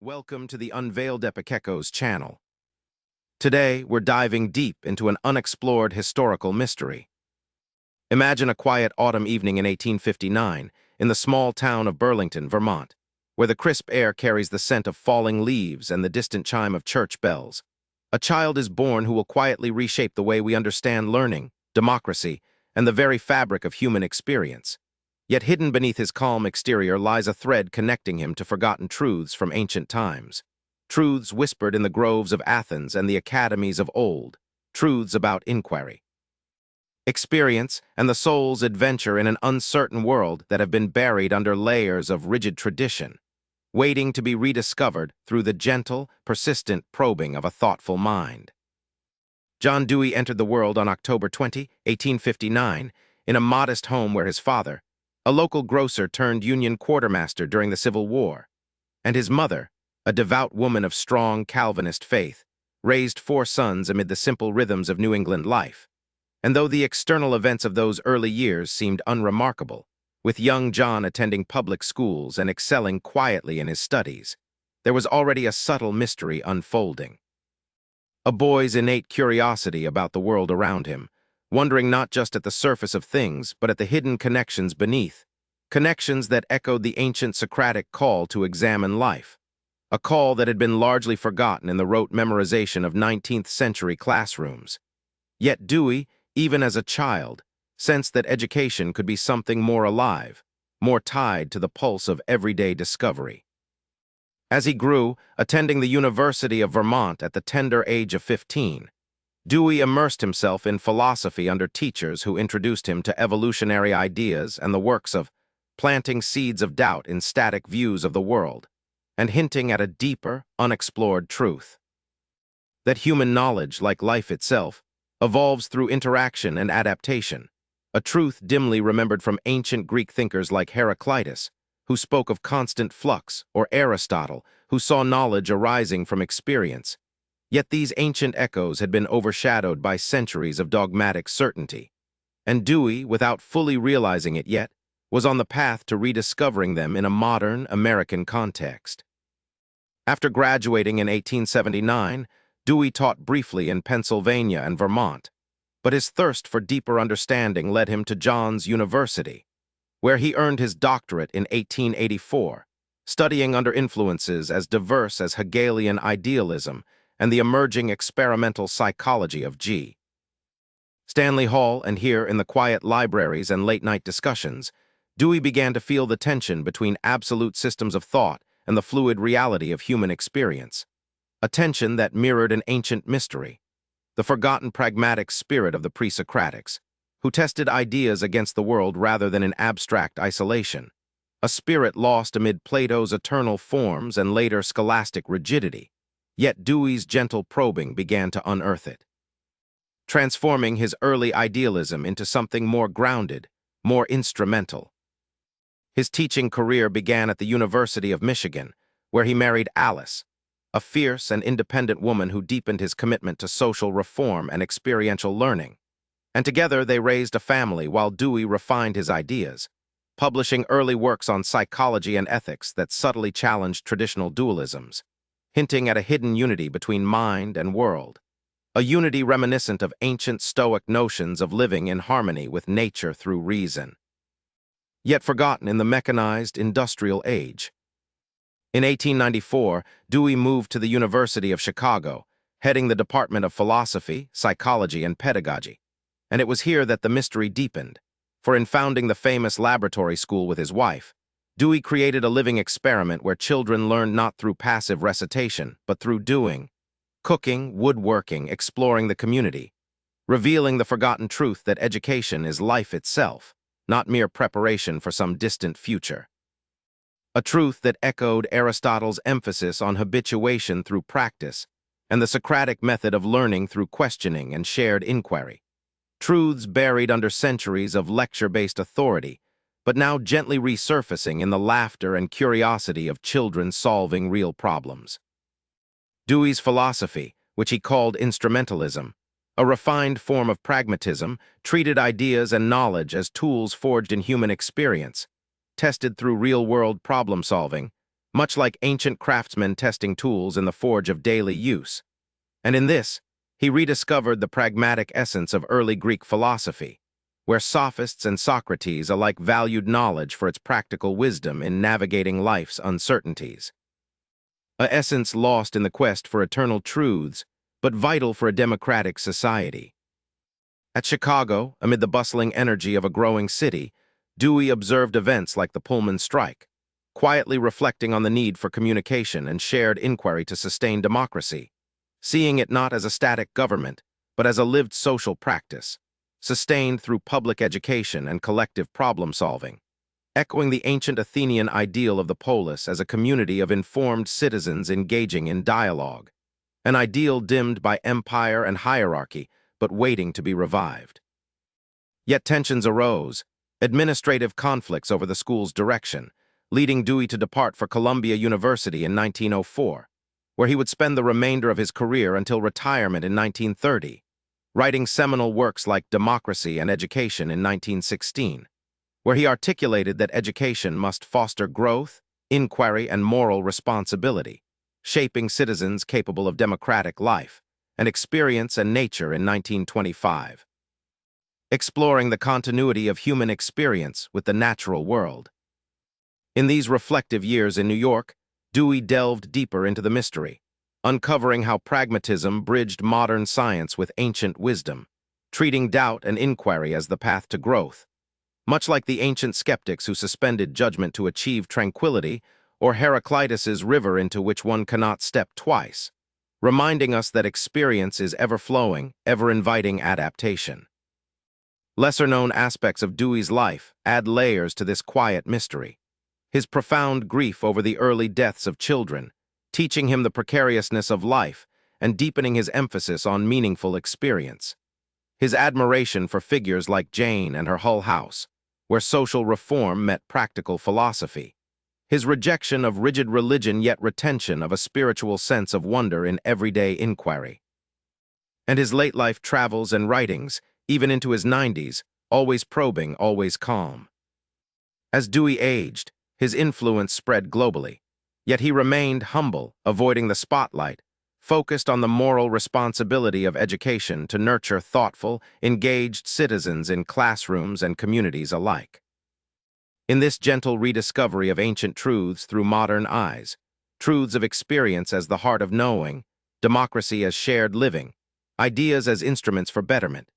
Welcome to the Unveiled Epikeko's channel. Today, we're diving deep into an unexplored historical mystery. Imagine a quiet autumn evening in 1859 in the small town of Burlington, Vermont, where the crisp air carries the scent of falling leaves and the distant chime of church bells. A child is born who will quietly reshape the way we understand learning, democracy, and the very fabric of human experience. Yet hidden beneath his calm exterior lies a thread connecting him to forgotten truths from ancient times. Truths whispered in the groves of Athens and the academies of old. Truths about inquiry, experience, and the soul's adventure in an uncertain world that have been buried under layers of rigid tradition, waiting to be rediscovered through the gentle, persistent probing of a thoughtful mind. John Dewey entered the world on October 20, 1859, in a modest home where his father, a local grocer turned Union quartermaster during the Civil War, and his mother, a devout woman of strong Calvinist faith, raised 4 sons amid the simple rhythms of New England life. And though the external events of those early years seemed unremarkable, with young John attending public schools and excelling quietly in his studies, there was already a subtle mystery unfolding. A boy's innate curiosity about the world around him, wondering not just at the surface of things, but at the hidden connections beneath, connections that echoed the ancient Socratic call to examine life, a call that had been largely forgotten in the rote memorization of 19th-century classrooms. Yet Dewey, even as a child, sensed that education could be something more alive, more tied to the pulse of everyday discovery. As he grew, attending the University of Vermont at the tender age of 15, Dewey immersed himself in philosophy under teachers who introduced him to evolutionary ideas and the works of planting seeds of doubt in static views of the world, and hinting at a deeper, unexplored truth. That human knowledge, like life itself, evolves through interaction and adaptation, a truth dimly remembered from ancient Greek thinkers like Heraclitus, who spoke of constant flux, or Aristotle, who saw knowledge arising from experience. Yet these ancient echoes had been overshadowed by centuries of dogmatic certainty, and Dewey, without fully realizing it yet, was on the path to rediscovering them in a modern American context. After graduating in 1879, Dewey taught briefly in Pennsylvania and Vermont, but his thirst for deeper understanding led him to John's University, where he earned his doctorate in 1884, studying under influences as diverse as Hegelian idealism and the emerging experimental psychology of G. Stanley Hall, and here in the quiet libraries and late-night discussions, Dewey began to feel the tension between absolute systems of thought and the fluid reality of human experience, a tension that mirrored an ancient mystery, the forgotten pragmatic spirit of the pre-Socratics, who tested ideas against the world rather than in abstract isolation, a spirit lost amid Plato's eternal forms and later scholastic rigidity. Yet Dewey's gentle probing began to unearth it, transforming his early idealism into something more grounded, more instrumental. His teaching career began at the University of Michigan, where he married Alice, a fierce and independent woman who deepened his commitment to social reform and experiential learning. And together they raised a family while Dewey refined his ideas, publishing early works on psychology and ethics that subtly challenged traditional dualisms, hinting at a hidden unity between mind and world, a unity reminiscent of ancient Stoic notions of living in harmony with nature through reason, yet forgotten in the mechanized industrial age. In 1894, Dewey moved to the University of Chicago, heading the Department of Philosophy, Psychology, and Pedagogy, and it was here that the mystery deepened, for in founding the famous laboratory school with his wife, Dewey created a living experiment where children learned not through passive recitation, but through doing, cooking, woodworking, exploring the community, revealing the forgotten truth that education is life itself, not mere preparation for some distant future. A truth that echoed Aristotle's emphasis on habituation through practice and the Socratic method of learning through questioning and shared inquiry. Truths buried under centuries of lecture-based authority, but now gently resurfacing in the laughter and curiosity of children solving real problems. Dewey's philosophy, which he called instrumentalism, a refined form of pragmatism, treated ideas and knowledge as tools forged in human experience, tested through real-world problem-solving, much like ancient craftsmen testing tools in the forge of daily use. And in this, he rediscovered the pragmatic essence of early Greek philosophy, where sophists and Socrates alike valued knowledge for its practical wisdom in navigating life's uncertainties. A essence lost in the quest for eternal truths, but vital for a democratic society. At Chicago, amid the bustling energy of a growing city, Dewey observed events like the Pullman strike, quietly reflecting on the need for communication and shared inquiry to sustain democracy, seeing it not as a static government, but as a lived social practice, sustained through public education and collective problem-solving, echoing the ancient Athenian ideal of the polis as a community of informed citizens engaging in dialogue, an ideal dimmed by empire and hierarchy, but waiting to be revived. Yet tensions arose, administrative conflicts over the school's direction, leading Dewey to depart for Columbia University in 1904, where he would spend the remainder of his career until retirement in 1930, writing seminal works like Democracy and Education in 1916, where he articulated that education must foster growth, inquiry, and moral responsibility, shaping citizens capable of democratic life, and experience and nature in 1925. Exploring the continuity of human experience with the natural world. In these reflective years in New York, Dewey delved deeper into the mystery, uncovering how pragmatism bridged modern science with ancient wisdom, treating doubt and inquiry as the path to growth, much like the ancient skeptics who suspended judgment to achieve tranquility, or Heraclitus's river into which one cannot step twice, reminding us that experience is ever-flowing, ever-inviting adaptation. Lesser-known aspects of Dewey's life add layers to this quiet mystery. His profound grief over the early deaths of children, teaching him the precariousness of life and deepening his emphasis on meaningful experience. His admiration for figures like Jane and her Hull House, where social reform met practical philosophy. His rejection of rigid religion yet retention of a spiritual sense of wonder in everyday inquiry. And his late-life travels and writings, even into his 90s, always probing, always calm. As Dewey aged, his influence spread globally, yet he remained humble, avoiding the spotlight, focused on the moral responsibility of education to nurture thoughtful, engaged citizens in classrooms and communities alike. In this gentle rediscovery of ancient truths through modern eyes, truths of experience as the heart of knowing, democracy as shared living, ideas as instruments for betterment,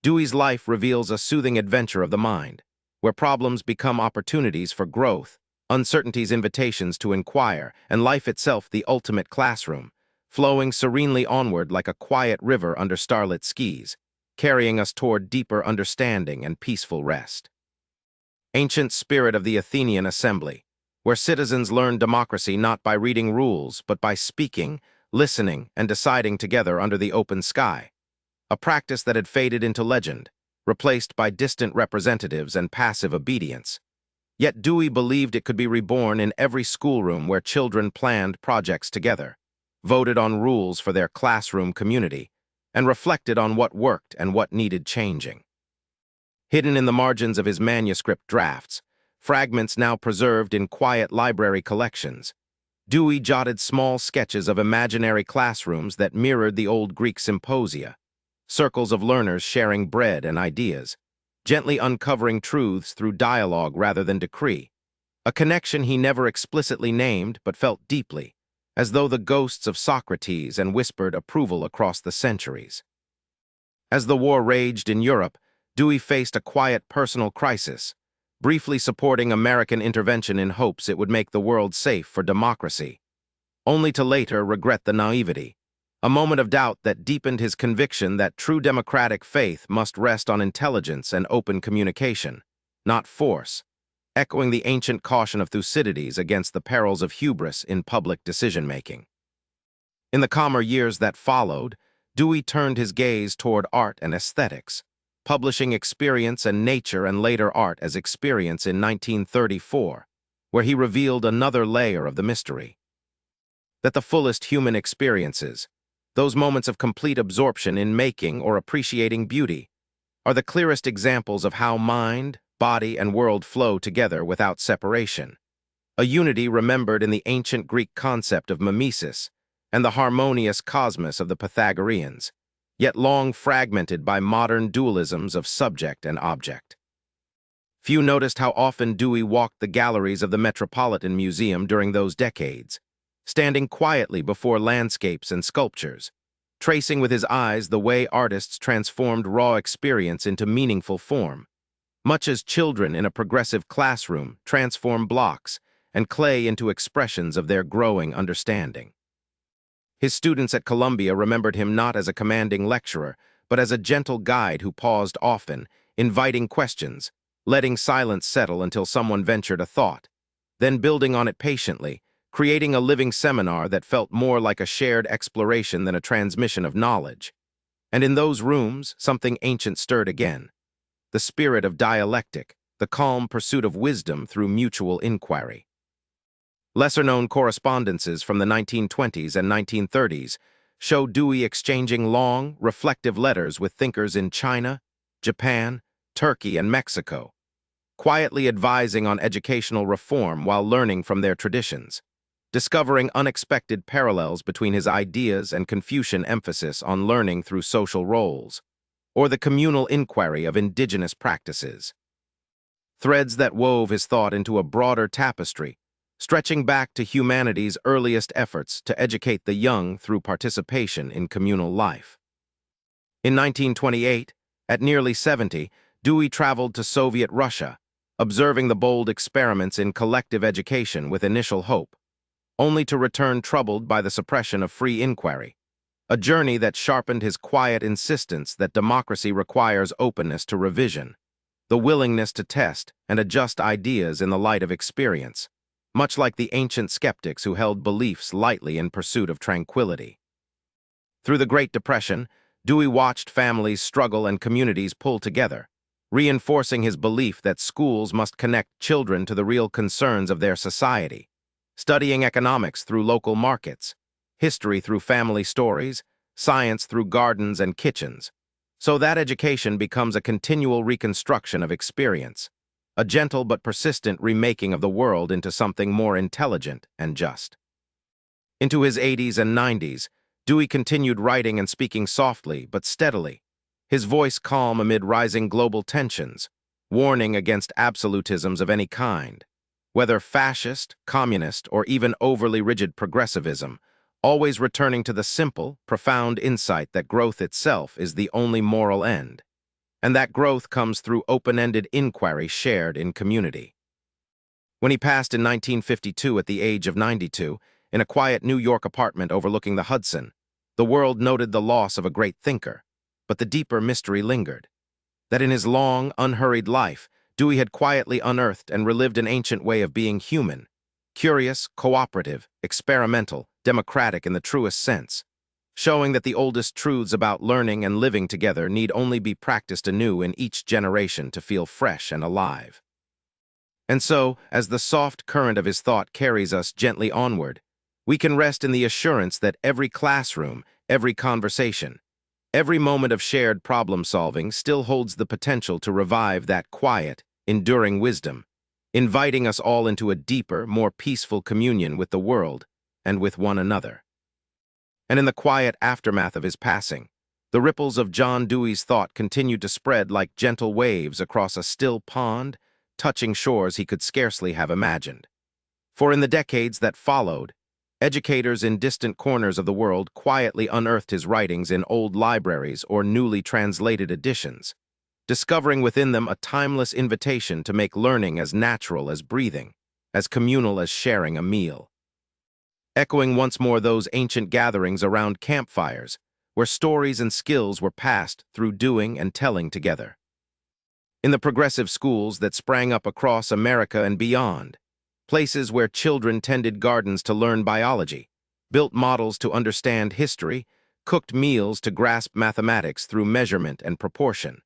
Dewey's life reveals a soothing adventure of the mind, where problems become opportunities for growth, uncertainties invitations to inquire, and life itself the ultimate classroom, flowing serenely onward like a quiet river under starlit skies, carrying us toward deeper understanding and peaceful rest. Ancient spirit of the Athenian assembly, where citizens learn democracy not by reading rules, but by speaking, listening, and deciding together under the open sky, a practice that had faded into legend, replaced by distant representatives and passive obedience. Yet Dewey believed it could be reborn in every schoolroom where children planned projects together, voted on rules for their classroom community, and reflected on what worked and what needed changing. Hidden in the margins of his manuscript drafts, fragments now preserved in quiet library collections, Dewey jotted small sketches of imaginary classrooms that mirrored the old Greek symposia, circles of learners sharing bread and ideas, gently uncovering truths through dialogue rather than decree, a connection he never explicitly named but felt deeply, as though the ghosts of Socrates and whispered approval across the centuries. As the war raged in Europe, Dewey faced a quiet personal crisis, briefly supporting American intervention in hopes it would make the world safe for democracy, only to later regret the naivety, a moment of doubt that deepened his conviction that true democratic faith must rest on intelligence and open communication, not force, echoing the ancient caution of Thucydides against the perils of hubris in public decision-making. In the calmer years that followed, Dewey turned his gaze toward art and aesthetics, publishing Experience and Nature and later Art as Experience in 1934, where he revealed another layer of the mystery. That the fullest human experiences, those moments of complete absorption in making or appreciating beauty, are the clearest examples of how mind, body, and world flow together without separation, a unity remembered in the ancient Greek concept of mimesis and the harmonious cosmos of the Pythagoreans, yet long fragmented by modern dualisms of subject and object. Few noticed how often Dewey walked the galleries of the Metropolitan Museum during those decades, standing quietly before landscapes and sculptures, tracing with his eyes the way artists transformed raw experience into meaningful form, much as children in a progressive classroom transform blocks and clay into expressions of their growing understanding. His students at Columbia remembered him not as a commanding lecturer, but as a gentle guide who paused often, inviting questions, letting silence settle until someone ventured a thought, then building on it patiently, creating a living seminar that felt more like a shared exploration than a transmission of knowledge. And in those rooms, something ancient stirred again. The spirit of dialectic, the calm pursuit of wisdom through mutual inquiry. Lesser-known correspondences from the 1920s and 1930s show Dewey exchanging long, reflective letters with thinkers in China, Japan, Turkey, and Mexico, quietly advising on educational reform while learning from their traditions, discovering unexpected parallels between his ideas and Confucian emphasis on learning through social roles, or the communal inquiry of indigenous practices. Threads that wove his thought into a broader tapestry, stretching back to humanity's earliest efforts to educate the young through participation in communal life. In 1928, at nearly 70, Dewey traveled to Soviet Russia, observing the bold experiments in collective education with initial hope, only to return troubled by the suppression of free inquiry, a journey that sharpened his quiet insistence that democracy requires openness to revision, the willingness to test and adjust ideas in the light of experience, much like the ancient skeptics who held beliefs lightly in pursuit of tranquility. Through the Great Depression, Dewey watched families struggle and communities pull together, reinforcing his belief that schools must connect children to the real concerns of their society, studying economics through local markets, history through family stories, science through gardens and kitchens, so that education becomes a continual reconstruction of experience, a gentle but persistent remaking of the world into something more intelligent and just. Into his 80s and 90s, Dewey continued writing and speaking softly but steadily, his voice calm amid rising global tensions, warning against absolutisms of any kind, whether fascist, communist, or even overly rigid progressivism, always returning to the simple, profound insight that growth itself is the only moral end, and that growth comes through open-ended inquiry shared in community. When he passed in 1952 at the age of 92, in a quiet New York apartment overlooking the Hudson, the world noted the loss of a great thinker, but the deeper mystery lingered. That in his long, unhurried life, Dewey had quietly unearthed and relived an ancient way of being human, curious, cooperative, experimental, democratic in the truest sense, showing that the oldest truths about learning and living together need only be practiced anew in each generation to feel fresh and alive. And so, as the soft current of his thought carries us gently onward, we can rest in the assurance that every classroom, every conversation, every moment of shared problem-solving still holds the potential to revive that quiet, enduring wisdom, inviting us all into a deeper, more peaceful communion with the world and with one another. And in the quiet aftermath of his passing, the ripples of John Dewey's thought continued to spread like gentle waves across a still pond, touching shores he could scarcely have imagined. For in the decades that followed, educators in distant corners of the world quietly unearthed his writings in old libraries or newly translated editions, discovering within them a timeless invitation to make learning as natural as breathing, as communal as sharing a meal. Echoing once more those ancient gatherings around campfires, where stories and skills were passed through doing and telling together. In the progressive schools that sprang up across America and beyond, places where children tended gardens to learn biology, built models to understand history, cooked meals to grasp mathematics through measurement and proportion.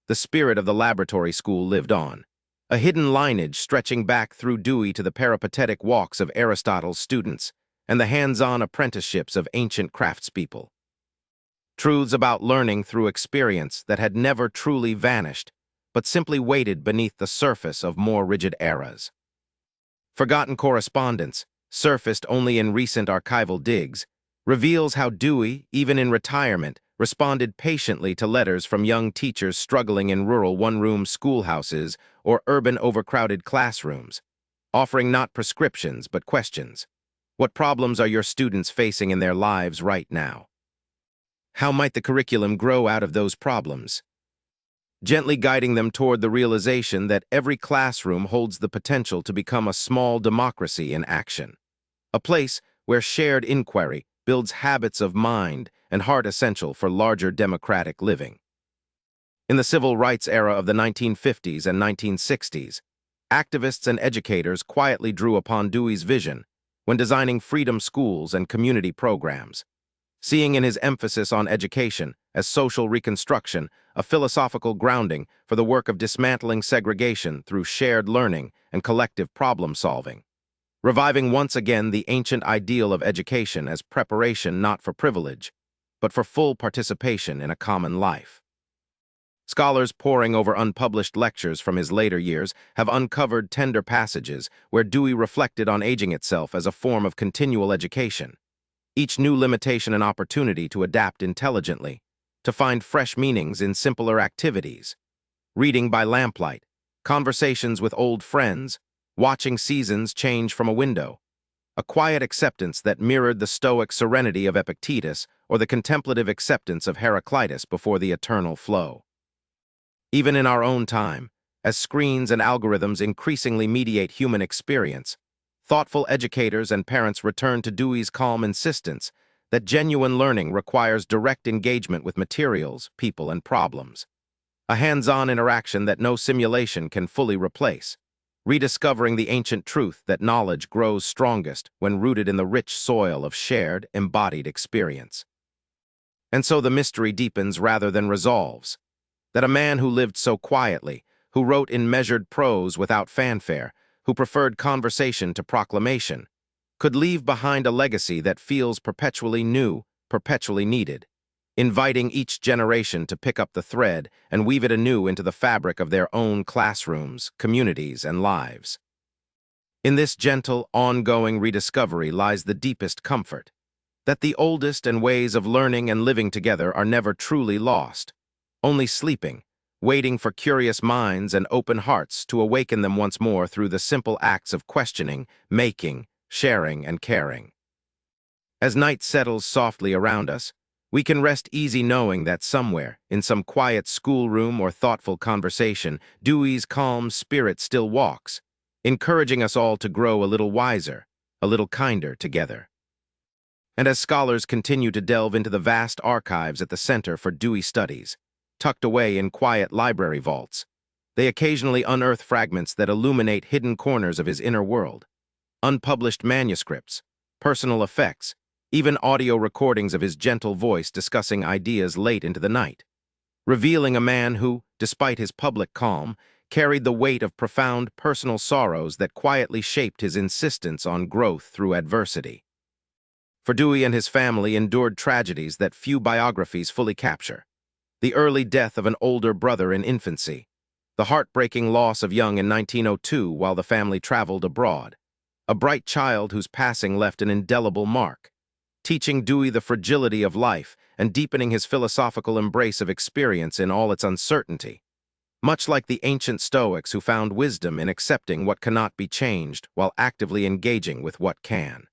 The spirit of the laboratory school lived on, a hidden lineage stretching back through Dewey to the peripatetic walks of Aristotle's students and the hands-on apprenticeships of ancient craftspeople. Truths about learning through experience that had never truly vanished, but simply waited beneath the surface of more rigid eras. Forgotten correspondence, surfaced only in recent archival digs, reveals how Dewey, even in retirement, responded patiently to letters from young teachers struggling in rural one-room schoolhouses or urban overcrowded classrooms, offering not prescriptions but questions. What problems are your students facing in their lives right now? How might the curriculum grow out of those problems? Gently guiding them toward the realization that every classroom holds the potential to become a small democracy in action, a place where shared inquiry builds habits of mind and heart essential for larger democratic living. In the civil rights era of the 1950s and 1960s, activists and educators quietly drew upon Dewey's vision when designing freedom schools and community programs, seeing in his emphasis on education as social reconstruction a philosophical grounding for the work of dismantling segregation through shared learning and collective problem-solving, reviving once again the ancient ideal of education as preparation not for privilege, but for full participation in a common life. Scholars poring over unpublished lectures from his later years have uncovered tender passages where Dewey reflected on aging itself as a form of continual education, each new limitation an opportunity to adapt intelligently, to find fresh meanings in simpler activities, reading by lamplight, conversations with old friends, watching seasons change from a window, a quiet acceptance that mirrored the stoic serenity of Epictetus or the contemplative acceptance of Heraclitus before the eternal flow. Even in our own time, as screens and algorithms increasingly mediate human experience, thoughtful educators and parents return to Dewey's calm insistence that genuine learning requires direct engagement with materials, people, and problems, a hands-on interaction that no simulation can fully replace, rediscovering the ancient truth that knowledge grows strongest when rooted in the rich soil of shared, embodied experience. And so the mystery deepens rather than resolves, that a man who lived so quietly, who wrote in measured prose without fanfare, who preferred conversation to proclamation, could leave behind a legacy that feels perpetually new, perpetually needed, inviting each generation to pick up the thread and weave it anew into the fabric of their own classrooms, communities, and lives. In this gentle, ongoing rediscovery lies the deepest comfort, that the oldest and ways of learning and living together are never truly lost, only sleeping, waiting for curious minds and open hearts to awaken them once more through the simple acts of questioning, making, sharing, and caring. As night settles softly around us, we can rest easy knowing that somewhere, in some quiet schoolroom or thoughtful conversation, Dewey's calm spirit still walks, encouraging us all to grow a little wiser, a little kinder together. And as scholars continue to delve into the vast archives at the Center for Dewey Studies, tucked away in quiet library vaults, they occasionally unearth fragments that illuminate hidden corners of his inner world, unpublished manuscripts, personal effects, even audio recordings of his gentle voice discussing ideas late into the night, revealing a man who, despite his public calm, carried the weight of profound personal sorrows that quietly shaped his insistence on growth through adversity. For Dewey and his family endured tragedies that few biographies fully capture: the early death of an older brother in infancy, the heartbreaking loss of Young in 1902 while the family traveled abroad, a bright child whose passing left an indelible mark, teaching Dewey the fragility of life and deepening his philosophical embrace of experience in all its uncertainty, much like the ancient Stoics who found wisdom in accepting what cannot be changed while actively engaging with what can.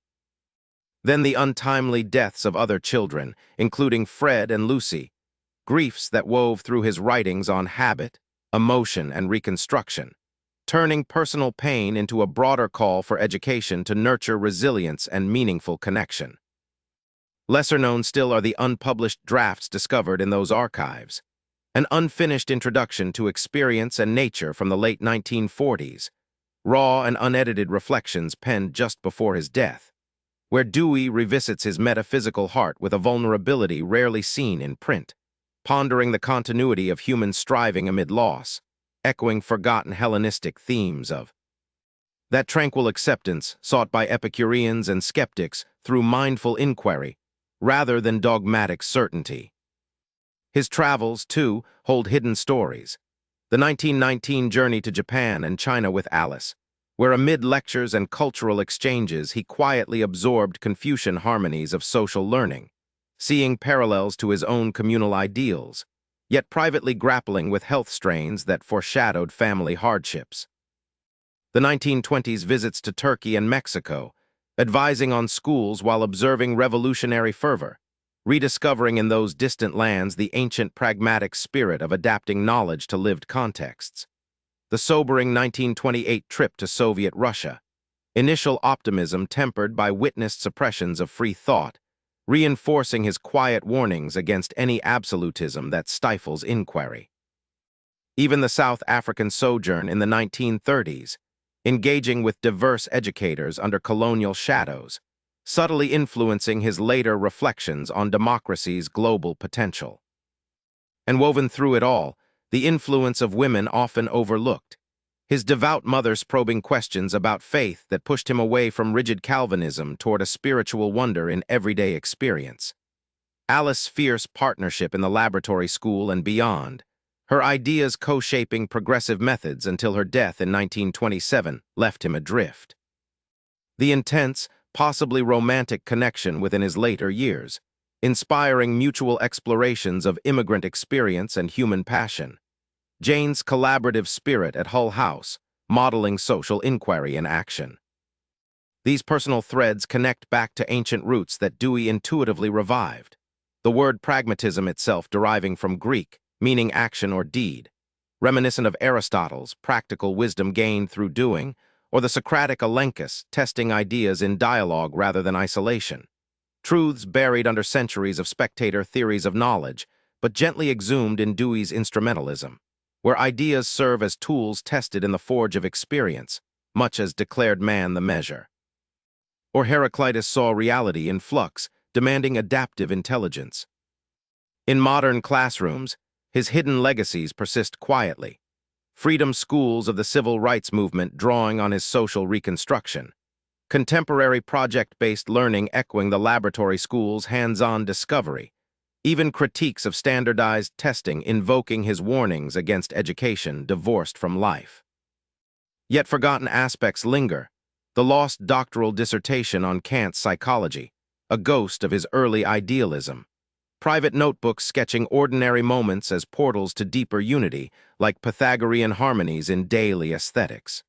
Then the untimely deaths of other children, including Fred and Lucy, griefs that wove through his writings on habit, emotion, and reconstruction, turning personal pain into a broader call for education to nurture resilience and meaningful connection. Lesser known still are the unpublished drafts discovered in those archives, an unfinished introduction to experience and nature from the late 1940s, raw and unedited reflections penned just before his death, where Dewey revisits his metaphysical heart with a vulnerability rarely seen in print, pondering the continuity of human striving amid loss, echoing forgotten Hellenistic themes of that tranquil acceptance sought by Epicureans and skeptics through mindful inquiry, rather than dogmatic certainty. His travels, too, hold hidden stories. The 1919 journey to Japan and China with Alice, where amid lectures and cultural exchanges he quietly absorbed Confucian harmonies of social learning, seeing parallels to his own communal ideals, yet privately grappling with health strains that foreshadowed family hardships. The 1920s visits to Turkey and Mexico, advising on schools while observing revolutionary fervor, rediscovering in those distant lands the ancient pragmatic spirit of adapting knowledge to lived contexts. The sobering 1928 trip to Soviet Russia, initial optimism tempered by witnessed suppressions of free thought, reinforcing his quiet warnings against any absolutism that stifles inquiry. Even the South African sojourn in the 1930s, engaging with diverse educators under colonial shadows, subtly influencing his later reflections on democracy's global potential. And woven through it all, the influence of women often overlooked, his devout mother's probing questions about faith that pushed him away from rigid Calvinism toward a spiritual wonder in everyday experience. Alice's fierce partnership in the laboratory school and beyond, her ideas co-shaping progressive methods until her death in 1927 left him adrift. The intense, possibly romantic connection within his later years, inspiring mutual explorations of immigrant experience and human passion. Jane's collaborative spirit at Hull House, modeling social inquiry in action. These personal threads connect back to ancient roots that Dewey intuitively revived, the word pragmatism itself deriving from Greek, meaning action or deed, reminiscent of Aristotle's practical wisdom gained through doing, or the Socratic elenchus testing ideas in dialogue rather than isolation. Truths buried under centuries of spectator theories of knowledge, but gently exhumed in Dewey's instrumentalism, where ideas serve as tools tested in the forge of experience, much as declared man the measure. Or Heraclitus saw reality in flux, demanding adaptive intelligence. In modern classrooms, his hidden legacies persist quietly. Freedom schools of the civil rights movement drawing on his social reconstruction. Contemporary project-based learning echoing the laboratory school's hands-on discovery. Even critiques of standardized testing invoking his warnings against education divorced from life. Yet forgotten aspects linger. The lost doctoral dissertation on Kant's psychology, a ghost of his early idealism. Private notebooks sketching ordinary moments as portals to deeper unity, like Pythagorean harmonies in daily aesthetics.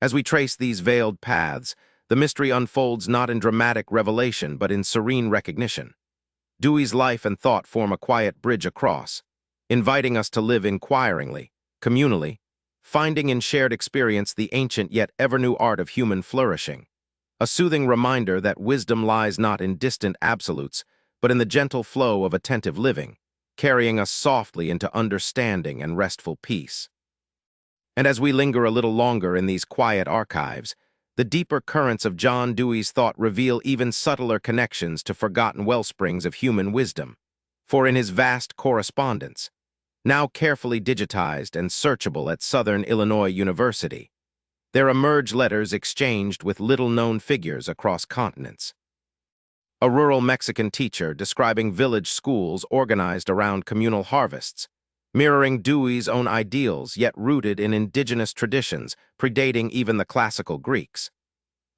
As we trace these veiled paths, the mystery unfolds not in dramatic revelation but in serene recognition. Dewey's life and thought form a quiet bridge across, inviting us to live inquiringly, communally, finding in shared experience the ancient yet ever-new art of human flourishing. A soothing reminder that wisdom lies not in distant absolutes, but in the gentle flow of attentive living, carrying us softly into understanding and restful peace. And as we linger a little longer in these quiet archives, the deeper currents of John Dewey's thought reveal even subtler connections to forgotten wellsprings of human wisdom. For in his vast correspondence, now carefully digitized and searchable at Southern Illinois University, there emerge letters exchanged with little-known figures across continents. A rural Mexican teacher describing village schools organized around communal harvests, mirroring Dewey's own ideals yet rooted in indigenous traditions predating even the classical Greeks.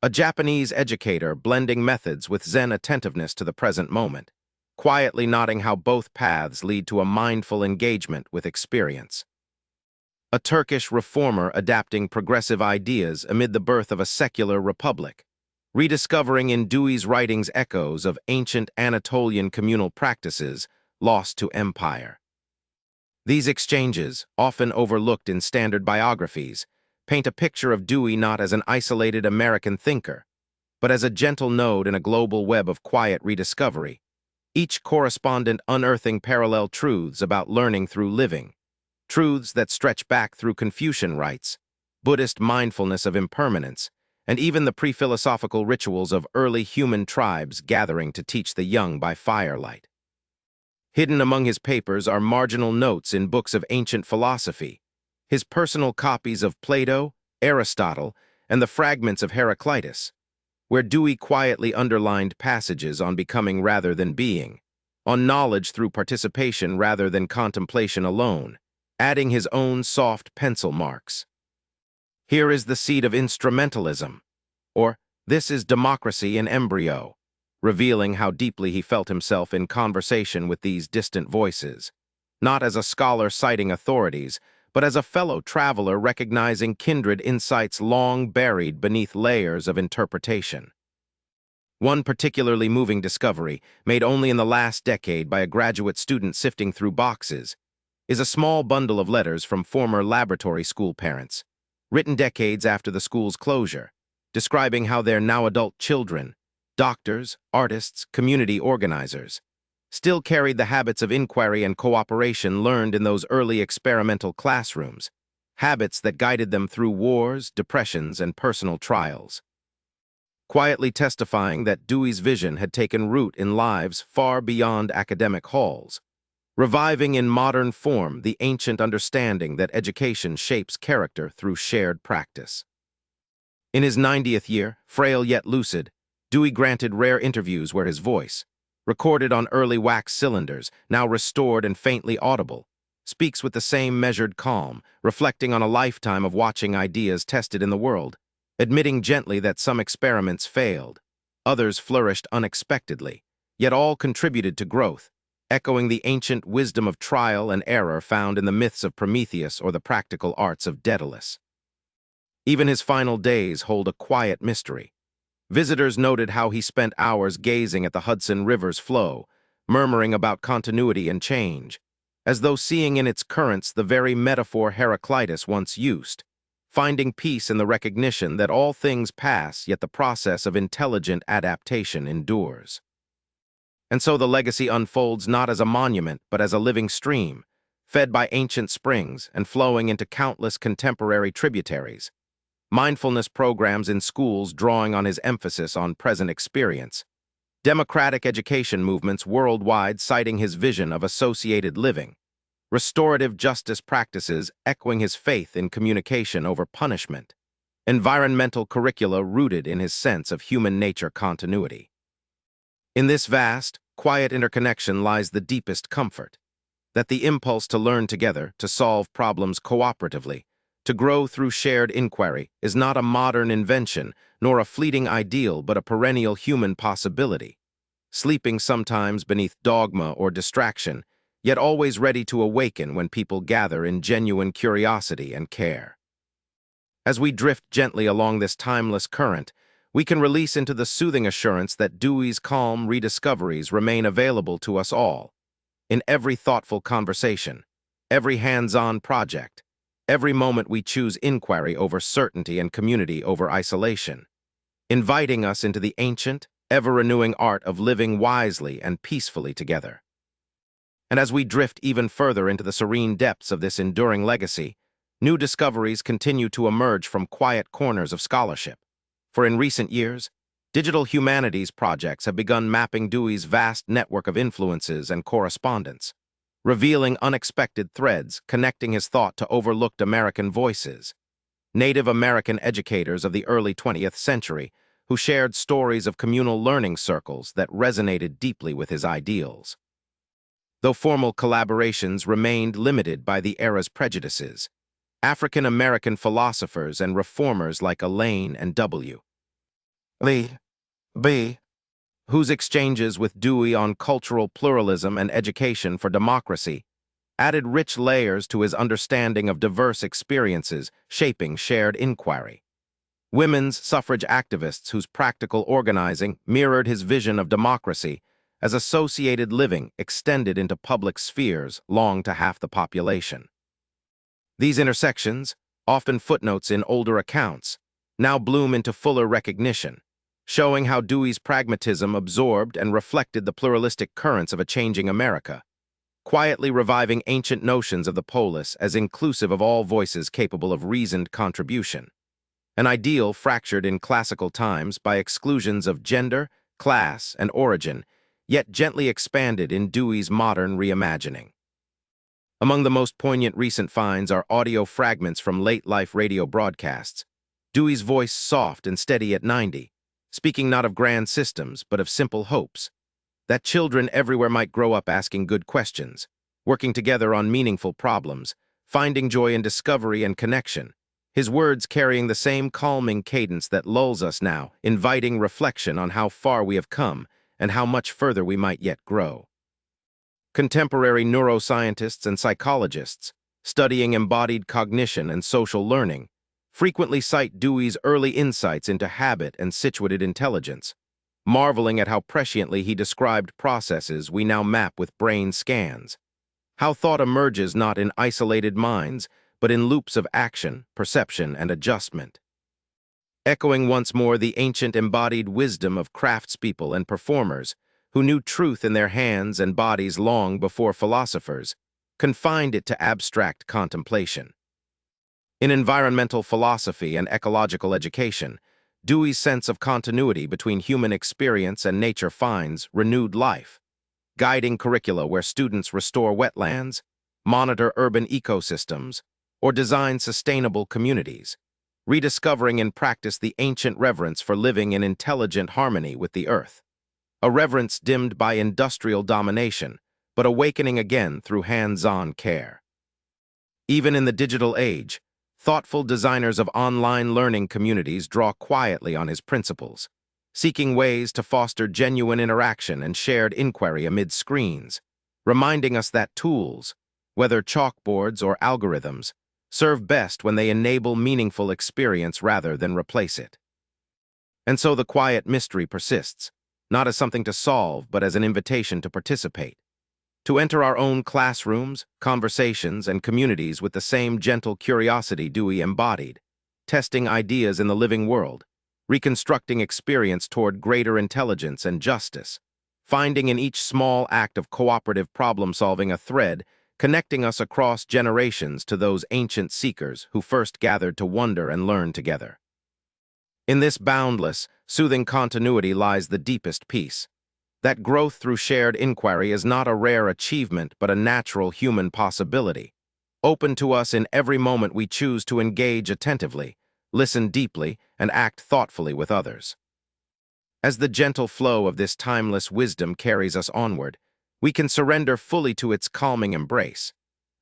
A Japanese educator blending methods with Zen attentiveness to the present moment, quietly nodding how both paths lead to a mindful engagement with experience. A Turkish reformer adapting progressive ideas amid the birth of a secular republic, rediscovering in Dewey's writings echoes of ancient Anatolian communal practices lost to empire. These exchanges, often overlooked in standard biographies, paint a picture of Dewey not as an isolated American thinker, but as a gentle node in a global web of quiet rediscovery, each correspondent unearthing parallel truths about learning through living, truths that stretch back through Confucian rites, Buddhist mindfulness of impermanence, and even the pre-philosophical rituals of early human tribes gathering to teach the young by firelight. Hidden among his papers are marginal notes in books of ancient philosophy, his personal copies of Plato, Aristotle, and the fragments of Heraclitus, where Dewey quietly underlined passages on becoming rather than being, on knowledge through participation rather than contemplation alone, adding his own soft pencil marks. Here is the seed of instrumentalism, or this is democracy in embryo, revealing how deeply he felt himself in conversation with these distant voices, not as a scholar citing authorities, but as a fellow traveler recognizing kindred insights long buried beneath layers of interpretation. One particularly moving discovery, made only in the last decade by a graduate student sifting through boxes, is a small bundle of letters from former laboratory school parents, written decades after the school's closure, describing how their now-adult children, doctors, artists, community organizers, still carried the habits of inquiry and cooperation learned in those early experimental classrooms, habits that guided them through wars, depressions, and personal trials. Quietly testifying that Dewey's vision had taken root in lives far beyond academic halls, reviving in modern form the ancient understanding that education shapes character through shared practice. In his 90th year, frail yet lucid, Dewey granted rare interviews where his voice, recorded on early wax cylinders, now restored and faintly audible, speaks with the same measured calm, reflecting on a lifetime of watching ideas tested in the world, admitting gently that some experiments failed, others flourished unexpectedly, yet all contributed to growth, echoing the ancient wisdom of trial and error found in the myths of Prometheus or the practical arts of Daedalus. Even his final days hold a quiet mystery. Visitors noted how he spent hours gazing at the Hudson River's flow, murmuring about continuity and change, as though seeing in its currents the very metaphor Heraclitus once used, finding peace in the recognition that all things pass, yet the process of intelligent adaptation endures. And so the legacy unfolds not as a monument, but as a living stream, fed by ancient springs and flowing into countless contemporary tributaries. Mindfulness programs in schools drawing on his emphasis on present experience, democratic education movements worldwide citing his vision of associated living, restorative justice practices echoing his faith in communication over punishment, environmental curricula rooted in his sense of human nature continuity. In this vast, quiet interconnection lies the deepest comfort, that the impulse to learn together, to solve problems cooperatively, to grow through shared inquiry is not a modern invention, nor a fleeting ideal, but a perennial human possibility, sleeping sometimes beneath dogma or distraction, yet always ready to awaken when people gather in genuine curiosity and care. As we drift gently along this timeless current, we can release into the soothing assurance that Dewey's calm rediscoveries remain available to us all, in every thoughtful conversation, every hands-on project, every moment we choose inquiry over certainty and community over isolation, inviting us into the ancient, ever-renewing art of living wisely and peacefully together. And as we drift even further into the serene depths of this enduring legacy, new discoveries continue to emerge from quiet corners of scholarship. For in recent years, digital humanities projects have begun mapping Dewey's vast network of influences and correspondence, revealing unexpected threads connecting his thought to overlooked American voices, Native American educators of the early 20th century who shared stories of communal learning circles that resonated deeply with his ideals. Though formal collaborations remained limited by the era's prejudices, African American philosophers and reformers like Elaine and W. Lee B., whose exchanges with Dewey on cultural pluralism and education for democracy added rich layers to his understanding of diverse experiences shaping shared inquiry. Women's suffrage activists whose practical organizing mirrored his vision of democracy as associated living extended into public spheres long to half the population. These intersections, often footnotes in older accounts, now bloom into fuller recognition, showing how Dewey's pragmatism absorbed and reflected the pluralistic currents of a changing America, quietly reviving ancient notions of the polis as inclusive of all voices capable of reasoned contribution, an ideal fractured in classical times by exclusions of gender, class, and origin, yet gently expanded in Dewey's modern reimagining. Among the most poignant recent finds are audio fragments from late-life radio broadcasts, Dewey's voice soft and steady at 90, speaking not of grand systems, but of simple hopes, that children everywhere might grow up asking good questions, working together on meaningful problems, finding joy in discovery and connection, his words carrying the same calming cadence that lulls us now, inviting reflection on how far we have come and how much further we might yet grow. Contemporary neuroscientists and psychologists, studying embodied cognition and social learning, frequently cite Dewey's early insights into habit and situated intelligence, marveling at how presciently he described processes we now map with brain scans, how thought emerges not in isolated minds, but in loops of action, perception, and adjustment. Echoing once more the ancient embodied wisdom of craftspeople and performers who knew truth in their hands and bodies long before philosophers confined it to abstract contemplation. In environmental philosophy and ecological education, Dewey's sense of continuity between human experience and nature finds renewed life, guiding curricula where students restore wetlands, monitor urban ecosystems, or design sustainable communities, rediscovering in practice the ancient reverence for living in intelligent harmony with the earth, a reverence dimmed by industrial domination, but awakening again through hands-on care. Even in the digital age, thoughtful designers of online learning communities draw quietly on his principles, seeking ways to foster genuine interaction and shared inquiry amid screens, reminding us that tools, whether chalkboards or algorithms, serve best when they enable meaningful experience rather than replace it. And so the quiet mystery persists, not as something to solve, but as an invitation to participate, to enter our own classrooms, conversations, and communities with the same gentle curiosity Dewey embodied, testing ideas in the living world, reconstructing experience toward greater intelligence and justice, finding in each small act of cooperative problem-solving a thread connecting us across generations to those ancient seekers who first gathered to wonder and learn together. In this boundless, soothing continuity lies the deepest peace. That growth through shared inquiry is not a rare achievement but a natural human possibility, open to us in every moment we choose to engage attentively, listen deeply, and act thoughtfully with others. As the gentle flow of this timeless wisdom carries us onward, we can surrender fully to its calming embrace,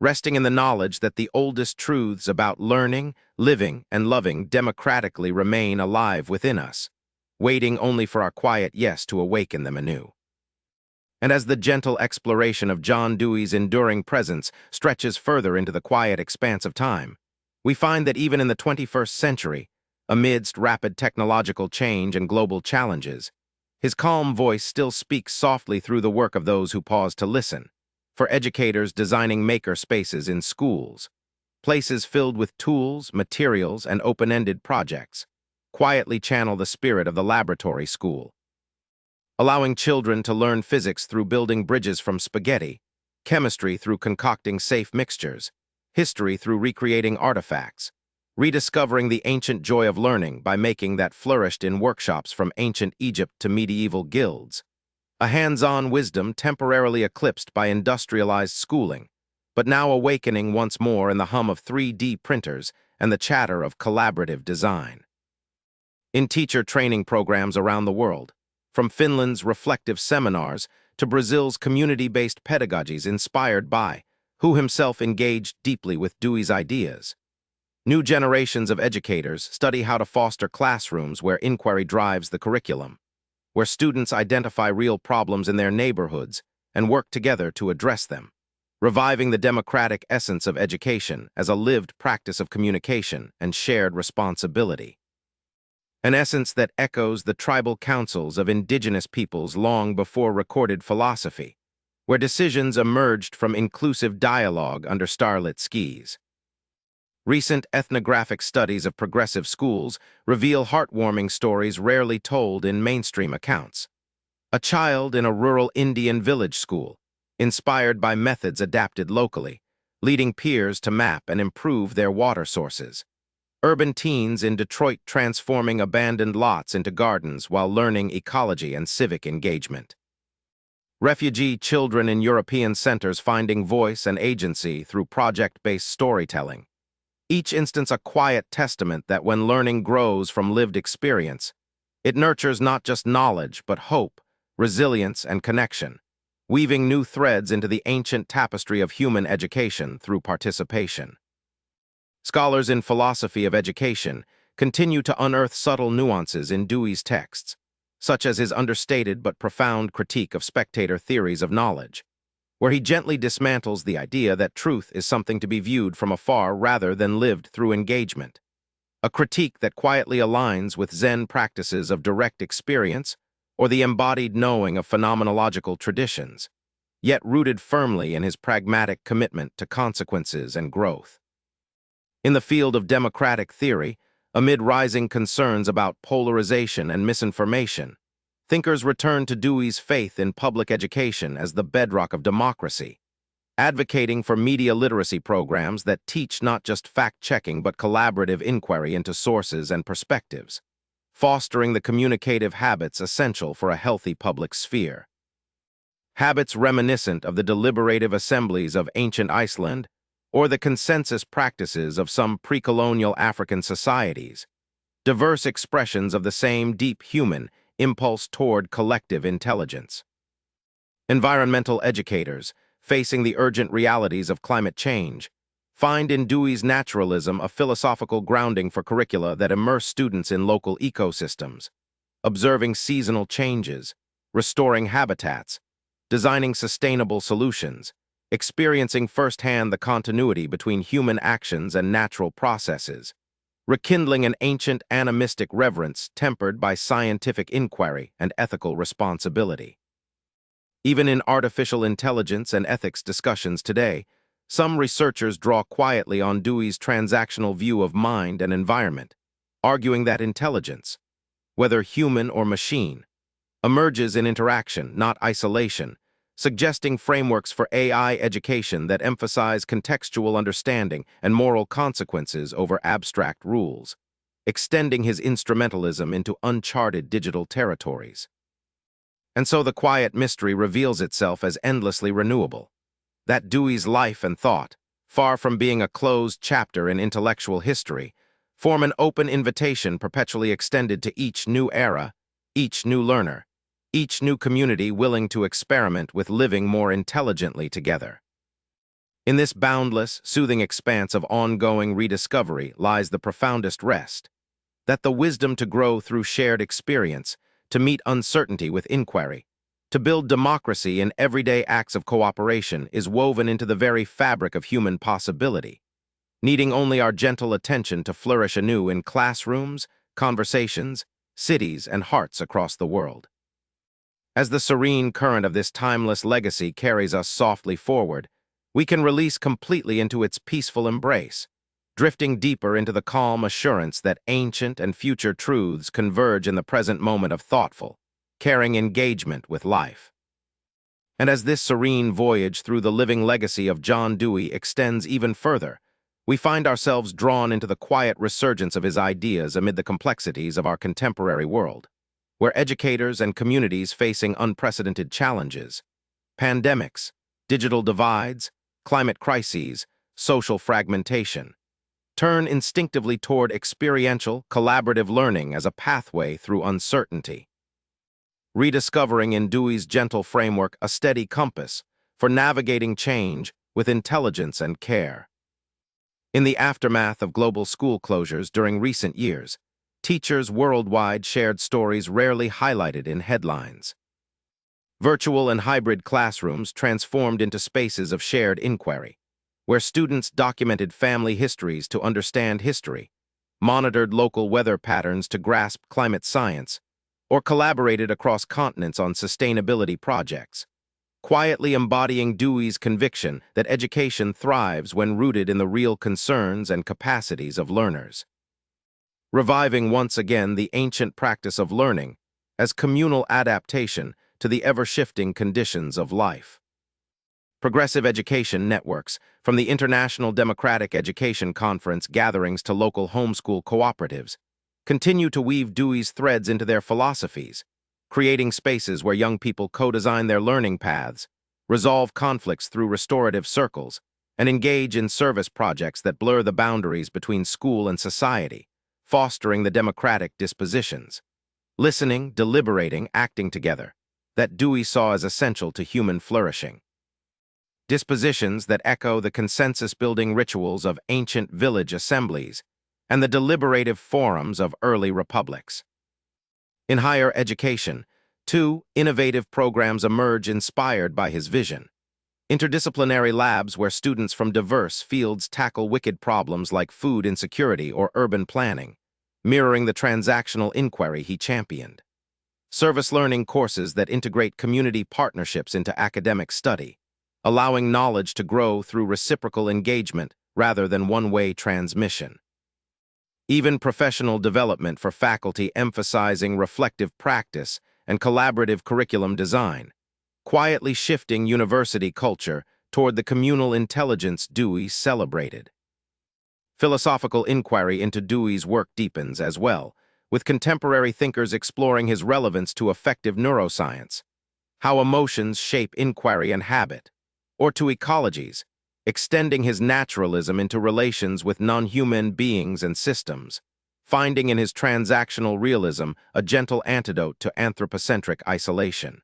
resting in the knowledge that the oldest truths about learning, living, and loving democratically remain alive within us, waiting only for our quiet yes to awaken them anew. And as the gentle exploration of John Dewey's enduring presence stretches further into the quiet expanse of time, we find that even in the 21st century, amidst rapid technological change and global challenges, his calm voice still speaks softly through the work of those who pause to listen, for educators designing maker spaces in schools, places filled with tools, materials, and open-ended projects, quietly channel the spirit of the laboratory school, allowing children to learn physics through building bridges from spaghetti, chemistry through concocting safe mixtures, history through recreating artifacts, rediscovering the ancient joy of learning by making that flourished in workshops from ancient Egypt to medieval guilds, a hands-on wisdom temporarily eclipsed by industrialized schooling, but now awakening once more in the hum of 3D printers and the chatter of collaborative design. In teacher training programs around the world, from Finland's reflective seminars to Brazil's community-based pedagogies inspired by, who himself engaged deeply with Dewey's ideas, new generations of educators study how to foster classrooms where inquiry drives the curriculum, where students identify real problems in their neighborhoods and work together to address them, reviving the democratic essence of education as a lived practice of communication and shared responsibility. An essence that echoes the tribal councils of indigenous peoples long before recorded philosophy, where decisions emerged from inclusive dialogue under starlit skies. Recent ethnographic studies of progressive schools reveal heartwarming stories rarely told in mainstream accounts. A child in a rural Indian village school, inspired by methods adapted locally, leading peers to map and improve their water sources. Urban teens in Detroit transforming abandoned lots into gardens while learning ecology and civic engagement. Refugee children in European centers finding voice and agency through project-based storytelling. Each instance a quiet testament that when learning grows from lived experience, it nurtures not just knowledge but hope, resilience, and connection, weaving new threads into the ancient tapestry of human education through participation. Scholars in philosophy of education continue to unearth subtle nuances in Dewey's texts, such as his understated but profound critique of spectator theories of knowledge, where he gently dismantles the idea that truth is something to be viewed from afar rather than lived through engagement. A critique that quietly aligns with Zen practices of direct experience or the embodied knowing of phenomenological traditions, yet rooted firmly in his pragmatic commitment to consequences and growth. In the field of democratic theory, amid rising concerns about polarization and misinformation, thinkers return to Dewey's faith in public education as the bedrock of democracy, advocating for media literacy programs that teach not just fact-checking but collaborative inquiry into sources and perspectives, fostering the communicative habits essential for a healthy public sphere. Habits reminiscent of the deliberative assemblies of ancient Iceland or the consensus practices of some pre-colonial African societies, diverse expressions of the same deep human impulse toward collective intelligence. Environmental educators, facing the urgent realities of climate change, find in Dewey's naturalism a philosophical grounding for curricula that immerse students in local ecosystems, observing seasonal changes, restoring habitats, designing sustainable solutions, experiencing firsthand the continuity between human actions and natural processes, rekindling an ancient animistic reverence tempered by scientific inquiry and ethical responsibility. Even in artificial intelligence and ethics discussions today, some researchers draw quietly on Dewey's transactional view of mind and environment, arguing that intelligence, whether human or machine, emerges in interaction, not isolation, suggesting frameworks for AI education that emphasize contextual understanding and moral consequences over abstract rules, extending his instrumentalism into uncharted digital territories. And so the quiet mystery reveals itself as endlessly renewable, that Dewey's life and thought, far from being a closed chapter in intellectual history, form an open invitation perpetually extended to each new era, each new learner, each new community willing to experiment with living more intelligently together. In this boundless, soothing expanse of ongoing rediscovery lies the profoundest rest, that the wisdom to grow through shared experience, to meet uncertainty with inquiry, to build democracy in everyday acts of cooperation is woven into the very fabric of human possibility, needing only our gentle attention to flourish anew in classrooms, conversations, cities, and hearts across the world. As the serene current of this timeless legacy carries us softly forward, we can release completely into its peaceful embrace, drifting deeper into the calm assurance that ancient and future truths converge in the present moment of thoughtful, caring engagement with life. And as this serene voyage through the living legacy of John Dewey extends even further, we find ourselves drawn into the quiet resurgence of his ideas amid the complexities of our contemporary world, where educators and communities facing unprecedented challenges, pandemics, digital divides, climate crises, social fragmentation, turn instinctively toward experiential, collaborative learning as a pathway through uncertainty, rediscovering in Dewey's gentle framework a steady compass for navigating change with intelligence and care. In the aftermath of global school closures during recent years, teachers worldwide shared stories rarely highlighted in headlines. Virtual and hybrid classrooms transformed into spaces of shared inquiry, where students documented family histories to understand history, monitored local weather patterns to grasp climate science, or collaborated across continents on sustainability projects, quietly embodying Dewey's conviction that education thrives when rooted in the real concerns and capacities of learners. Reviving once again the ancient practice of learning as communal adaptation to the ever-shifting conditions of life. Progressive education networks, from the International Democratic Education Conference gatherings to local homeschool cooperatives, continue to weave Dewey's threads into their philosophies, creating spaces where young people co-design their learning paths, resolve conflicts through restorative circles, and engage in service projects that blur the boundaries between school and society, fostering the democratic dispositions, listening, deliberating, acting together, that Dewey saw as essential to human flourishing. dispositions that echo the consensus-building rituals of ancient village assemblies and the deliberative forums of early republics. In higher education, two innovative programs emerge inspired by his vision. Interdisciplinary labs where students from diverse fields tackle wicked problems like food insecurity or urban planning, mirroring the transactional inquiry he championed. Service learning courses that integrate community partnerships into academic study, allowing knowledge to grow through reciprocal engagement rather than one-way transmission. Even professional development for faculty emphasizing reflective practice and collaborative curriculum design, quietly shifting university culture toward the communal intelligence Dewey celebrated. Philosophical inquiry into Dewey's work deepens as well, with contemporary thinkers exploring his relevance to effective neuroscience, how emotions shape inquiry and habit, or to ecologies, extending his naturalism into relations with non-human beings and systems, finding in his transactional realism a gentle antidote to anthropocentric isolation.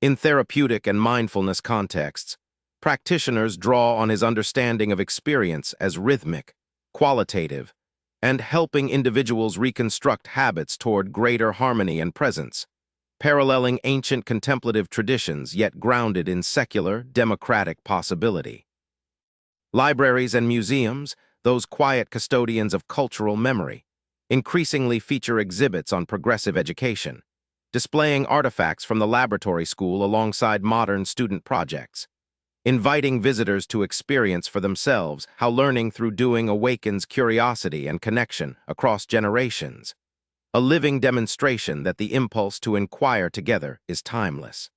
In therapeutic and mindfulness contexts, practitioners draw on his understanding of experience as rhythmic, qualitative, and helping individuals reconstruct habits toward greater harmony and presence, paralleling ancient contemplative traditions yet grounded in secular, democratic possibility. Libraries and museums, those quiet custodians of cultural memory, increasingly feature exhibits on progressive education, displaying artifacts from the laboratory school alongside modern student projects, inviting visitors to experience for themselves how learning through doing awakens curiosity and connection across generations, a living demonstration that the impulse to inquire together is timeless.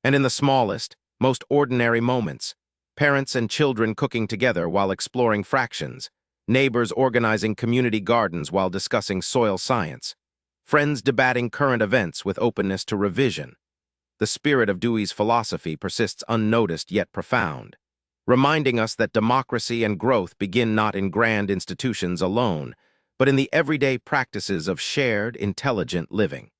And in the smallest, most ordinary moments, parents and children cooking together while exploring fractions, neighbors organizing community gardens while discussing soil science, friends debating current events with openness to revision, the spirit of Dewey's philosophy persists unnoticed yet profound, reminding us that democracy and growth begin not in grand institutions alone, but in the everyday practices of shared, intelligent living.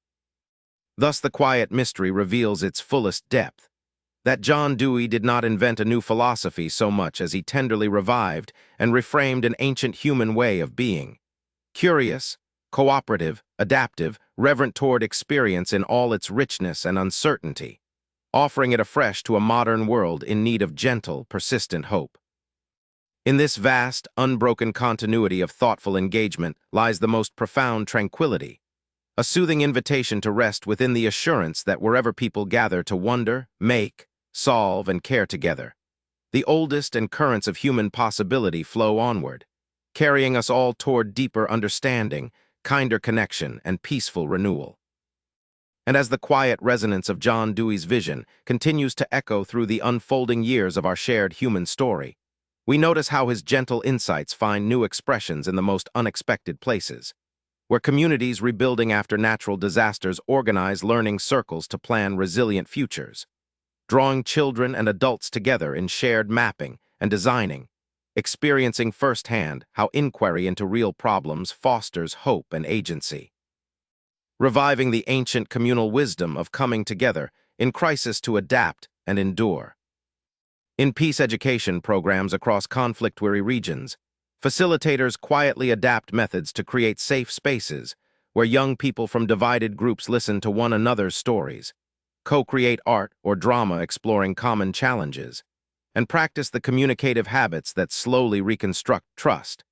Thus the quiet mystery reveals its fullest depth, that John Dewey did not invent a new philosophy so much as he tenderly revived and reframed an ancient human way of being, curious, cooperative, adaptive, reverent toward experience in all its richness and uncertainty, offering it afresh to a modern world in need of gentle, persistent hope. In this vast, unbroken continuity of thoughtful engagement lies the most profound tranquility, a soothing invitation to rest within the assurance that wherever people gather to wonder, make, solve, and care together, the oldest and currents of human possibility flow onward, carrying us all toward deeper understanding, kinder connection, and peaceful renewal. And as the quiet resonance of John Dewey's vision continues to echo through the unfolding years of our shared human story, we notice how his gentle insights find new expressions in the most unexpected places, where communities rebuilding after natural disasters organize learning circles to plan resilient futures, drawing children and adults together in shared mapping and designing, experiencing firsthand how inquiry into real problems fosters hope and agency. Reviving the ancient communal wisdom of coming together in crisis to adapt and endure. In peace education programs across conflict-weary regions, facilitators quietly adapt methods to create safe spaces where young people from divided groups listen to one another's stories, co-create art or drama exploring common challenges, and practice the communicative habits that slowly reconstruct trust,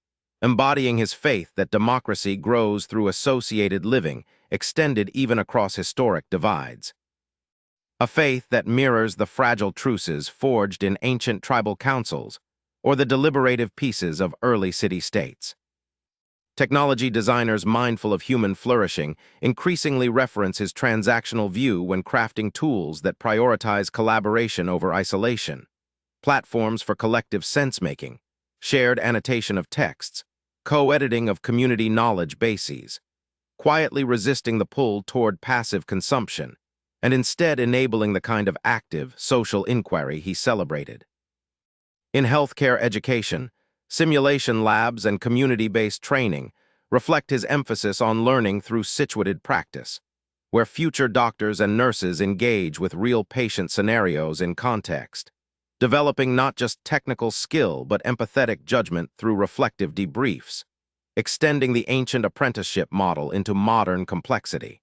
embodying his faith that democracy grows through associated living, extended even across historic divides. A faith that mirrors the fragile truces forged in ancient tribal councils or the deliberative peaces of early city-states. Technology designers mindful of human flourishing increasingly reference his transactional view when crafting tools that prioritize collaboration over isolation, platforms for collective sense-making, shared annotation of texts, co-editing of community knowledge bases, quietly resisting the pull toward passive consumption, and instead enabling the kind of active, social inquiry he celebrated. In healthcare education, simulation labs and community-based training reflect his emphasis on learning through situated practice, where future doctors and nurses engage with real patient scenarios in context, developing not just technical skill but empathetic judgment through reflective debriefs, extending the ancient apprenticeship model into modern complexity.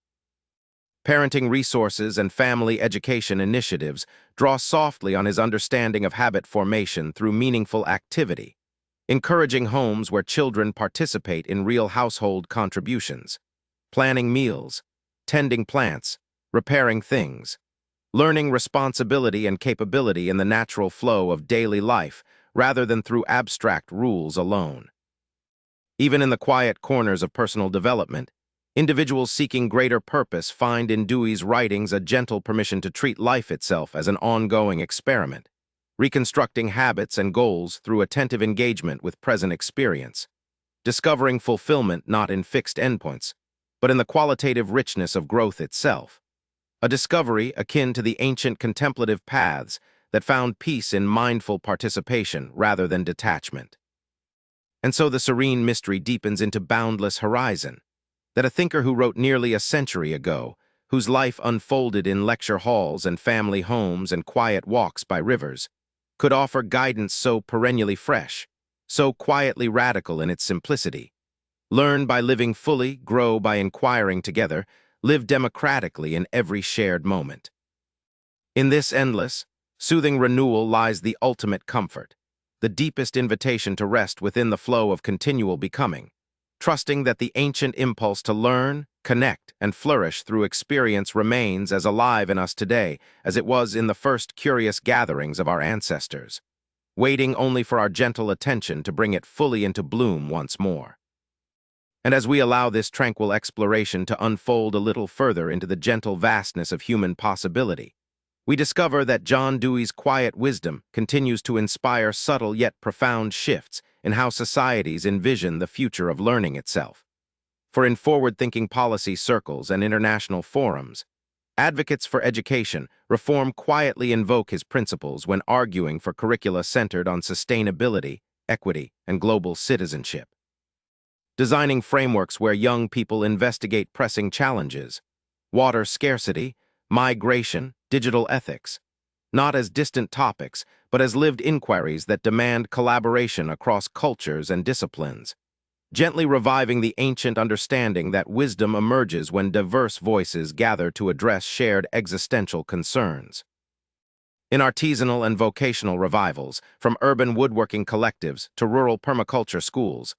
Parenting resources and family education initiatives draw softly on his understanding of habit formation through meaningful activity, encouraging homes where children participate in real household contributions, planning meals, tending plants, repairing things, learning responsibility and capability in the natural flow of daily life rather than through abstract rules alone. Even in the quiet corners of personal development, individuals seeking greater purpose find in Dewey's writings a gentle permission to treat life itself as an ongoing experiment, reconstructing habits and goals through attentive engagement with present experience, discovering fulfillment not in fixed endpoints, but in the qualitative richness of growth itself, a discovery akin to the ancient contemplative paths that found peace in mindful participation rather than detachment. And so the serene mystery deepens into boundless horizon, that a thinker who wrote nearly a century ago, whose life unfolded in lecture halls and family homes and quiet walks by rivers, could offer guidance so perennially fresh, so quietly radical in its simplicity. Learn by living fully, grow by inquiring together, live democratically in every shared moment. In this endless, soothing renewal lies the ultimate comfort, the deepest invitation to rest within the flow of continual becoming, trusting that the ancient impulse to learn, connect, and flourish through experience remains as alive in us today as it was in the first curious gatherings of our ancestors, waiting only for our gentle attention to bring it fully into bloom once more. And as we allow this tranquil exploration to unfold a little further into the gentle vastness of human possibility, we discover that John Dewey's quiet wisdom continues to inspire subtle yet profound shifts in how societies envision the future of learning itself. For in forward-thinking policy circles and international forums, advocates for education reform quietly invoke his principles when arguing for curricula centered on sustainability, equity, and global citizenship. Designing frameworks where young people investigate pressing challenges, water scarcity, migration, digital ethics, not as distant topics, but as lived inquiries that demand collaboration across cultures and disciplines, gently reviving the ancient understanding that wisdom emerges when diverse voices gather to address shared existential concerns. In artisanal and vocational revivals, from urban woodworking collectives to rural permaculture schools,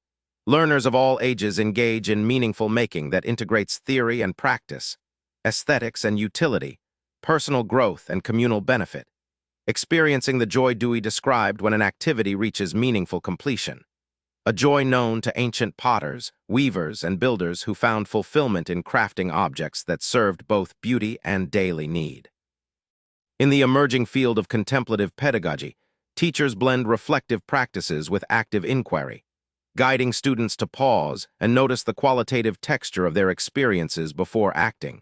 learners of all ages engage in meaningful making that integrates theory and practice, aesthetics and utility, personal growth and communal benefit, experiencing the joy Dewey described when an activity reaches meaningful completion, a joy known to ancient potters, weavers, and builders who found fulfillment in crafting objects that served both beauty and daily need. In the emerging field of contemplative pedagogy, teachers blend reflective practices with active inquiry, guiding students to pause and notice the qualitative texture of their experiences before acting,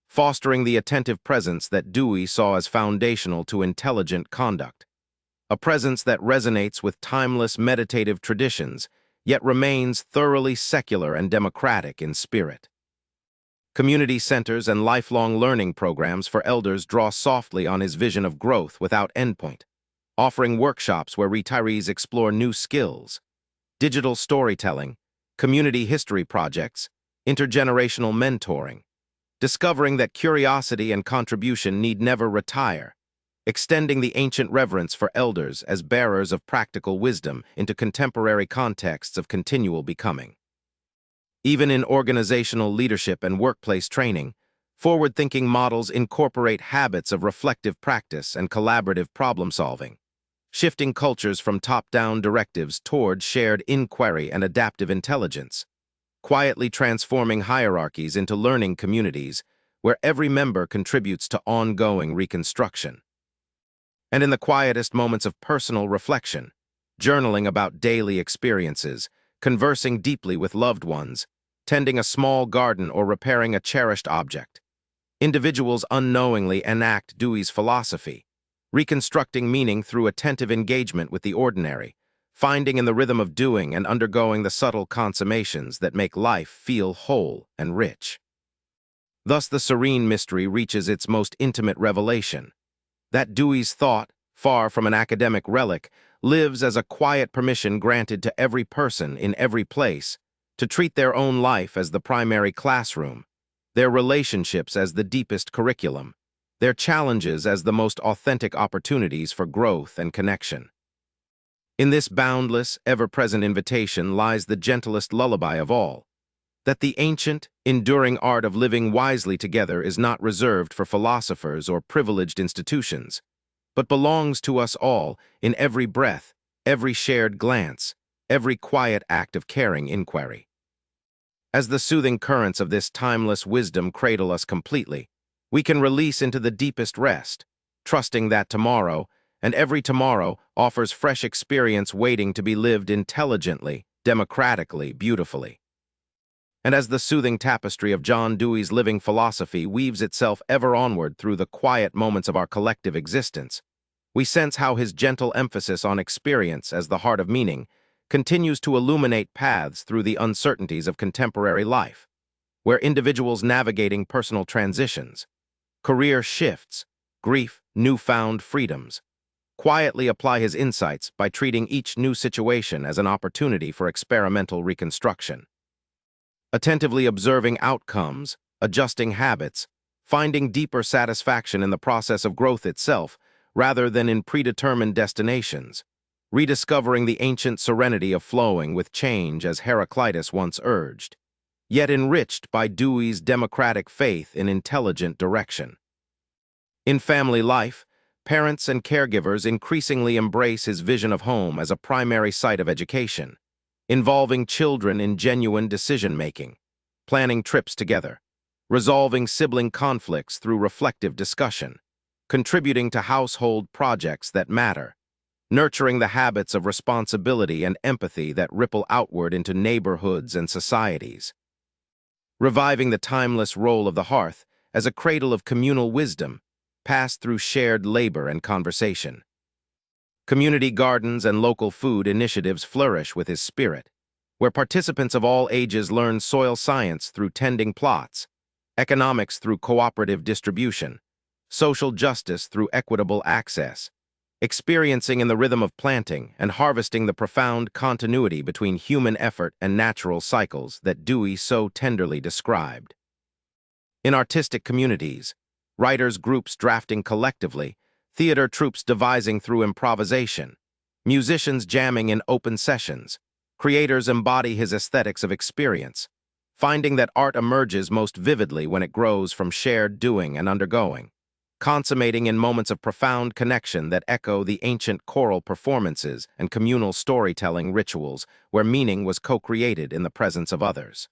fostering the attentive presence that Dewey saw as foundational to intelligent conduct, a presence that resonates with timeless meditative traditions, yet remains thoroughly secular and democratic in spirit. Community centers and lifelong learning programs for elders draw softly on his vision of growth without endpoint, offering workshops where retirees explore new skills, digital storytelling, community history projects, intergenerational mentoring, discovering that curiosity and contribution need never retire, extending the ancient reverence for elders as bearers of practical wisdom into contemporary contexts of continual becoming. Even in organizational leadership and workplace training, forward-thinking models incorporate habits of reflective practice and collaborative problem-solving, shifting cultures from top-down directives toward shared inquiry and adaptive intelligence, quietly transforming hierarchies into learning communities where every member contributes to ongoing reconstruction. And in the quietest moments of personal reflection, journaling about daily experiences, conversing deeply with loved ones, tending a small garden or repairing a cherished object, individuals unknowingly enact Dewey's philosophy, reconstructing meaning through attentive engagement with the ordinary, finding in the rhythm of doing and undergoing the subtle consummations that make life feel whole and rich. Thus the serene mystery reaches its most intimate revelation, that Dewey's thought, far from an academic relic, lives as a quiet permission granted to every person in every place to treat their own life as the primary classroom, their relationships as the deepest curriculum, their challenges as the most authentic opportunities for growth and connection. In this boundless, ever-present invitation lies the gentlest lullaby of all, that the ancient, enduring art of living wisely together is not reserved for philosophers or privileged institutions, but belongs to us all in every breath, every shared glance, every quiet act of caring inquiry. As the soothing currents of this timeless wisdom cradle us completely, we can release into the deepest rest, trusting that tomorrow, and every tomorrow, offers fresh experience waiting to be lived intelligently, democratically, beautifully. And as the soothing tapestry of John Dewey's living philosophy weaves itself ever onward through the quiet moments of our collective existence, we sense how his gentle emphasis on experience as the heart of meaning continues to illuminate paths through the uncertainties of contemporary life, where individuals navigating personal transitions, career shifts, grief, newfound freedoms, quietly apply his insights by treating each new situation as an opportunity for experimental reconstruction. Attentively observing outcomes, adjusting habits, finding deeper satisfaction in the process of growth itself rather than in predetermined destinations, rediscovering the ancient serenity of flowing with change as Heraclitus once urged, yet enriched by Dewey's democratic faith in intelligent direction. In family life, parents and caregivers increasingly embrace his vision of home as a primary site of education, involving children in genuine decision-making, planning trips together, resolving sibling conflicts through reflective discussion, contributing to household projects that matter, nurturing the habits of responsibility and empathy that ripple outward into neighborhoods and societies, reviving the timeless role of the hearth as a cradle of communal wisdom passed through shared labor and conversation. Community gardens and local food initiatives flourish with his spirit, where participants of all ages learn soil science through tending plots, economics through cooperative distribution, social justice through equitable access, experiencing in the rhythm of planting and harvesting the profound continuity between human effort and natural cycles that Dewey so tenderly described. In artistic communities, writers' groups drafting collectively, theater troupes devising through improvisation, musicians jamming in open sessions, creators embody his aesthetics of experience, finding that art emerges most vividly when it grows from shared doing and undergoing, consummating in moments of profound connection that echo the ancient choral performances and communal storytelling rituals where meaning was co-created in the presence of others.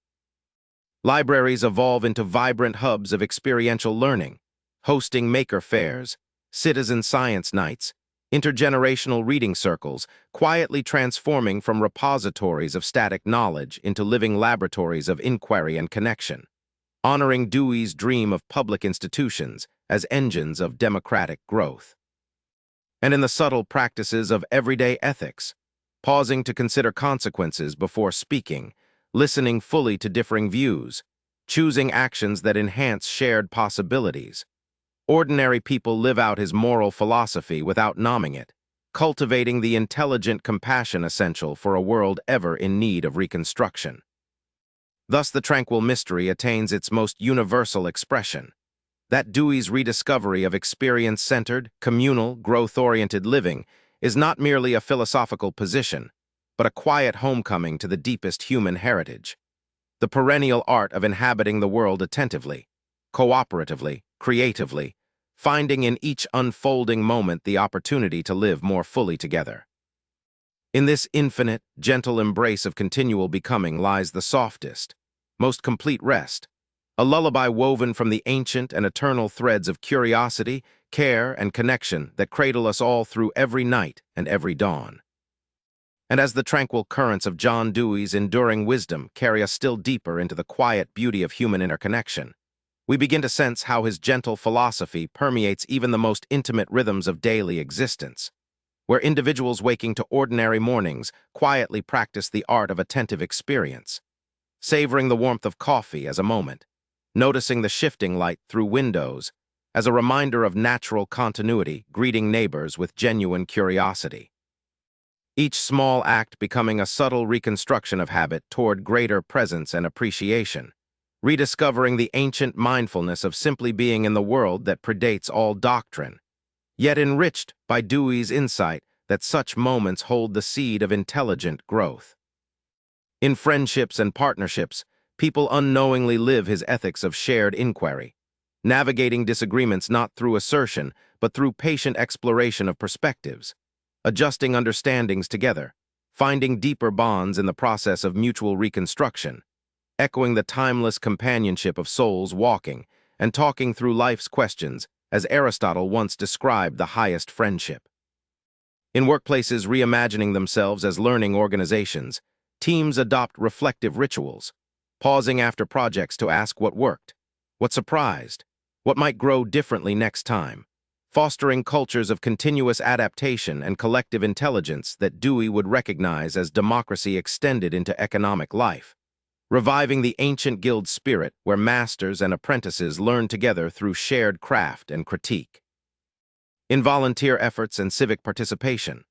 Libraries evolve into vibrant hubs of experiential learning, hosting maker fairs, citizen science nights, intergenerational reading circles, quietly transforming from repositories of static knowledge into living laboratories of inquiry and connection, honoring Dewey's dream of public institutions as engines of democratic growth. And in the subtle practices of everyday ethics, pausing to consider consequences before speaking, listening fully to differing views, choosing actions that enhance shared possibilities, ordinary people live out his moral philosophy without nomming it, cultivating the intelligent compassion essential for a world ever in need of reconstruction. Thus the tranquil mystery attains its most universal expression, that Dewey's rediscovery of experience-centered, communal, growth-oriented living is not merely a philosophical position, but a quiet homecoming to the deepest human heritage, the perennial art of inhabiting the world attentively, cooperatively, creatively, finding in each unfolding moment the opportunity to live more fully together. In this infinite, gentle embrace of continual becoming lies the softest, most complete rest, a lullaby woven from the ancient and eternal threads of curiosity, care, and connection that cradle us all through every night and every dawn. And as the tranquil currents of John Dewey's enduring wisdom carry us still deeper into the quiet beauty of human interconnection, we begin to sense how his gentle philosophy permeates even the most intimate rhythms of daily existence, where individuals waking to ordinary mornings quietly practice the art of attentive experience, savoring the warmth of coffee as a moment, noticing the shifting light through windows as a reminder of natural continuity, greeting neighbors with genuine curiosity. Each small act becoming a subtle reconstruction of habit toward greater presence and appreciation, rediscovering the ancient mindfulness of simply being in the world that predates all doctrine, yet enriched by Dewey's insight that such moments hold the seed of intelligent growth. In friendships and partnerships, people unknowingly live his ethics of shared inquiry, navigating disagreements not through assertion, but through patient exploration of perspectives, adjusting understandings together, finding deeper bonds in the process of mutual reconstruction, echoing the timeless companionship of souls walking and talking through life's questions, as Aristotle once described the highest friendship. In workplaces reimagining themselves as learning organizations, teams adopt reflective rituals, pausing after projects to ask what worked, what surprised, what might grow differently next time, fostering cultures of continuous adaptation and collective intelligence that Dewey would recognize as democracy extended into economic life, reviving the ancient guild spirit where masters and apprentices learn together through shared craft and critique. In volunteer efforts and civic participation,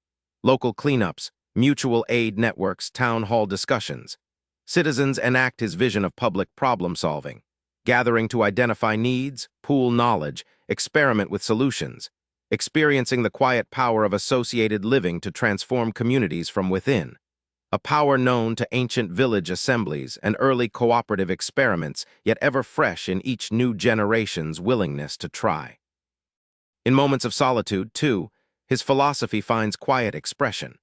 local cleanups, mutual aid networks, town hall discussions, citizens enact his vision of public problem-solving, gathering to identify needs, pool knowledge, experiment with solutions, experiencing the quiet power of associated living to transform communities from within, a power known to ancient village assemblies and early cooperative experiments, yet ever fresh in each new generation's willingness to try. In moments of solitude, too, his philosophy finds quiet expression.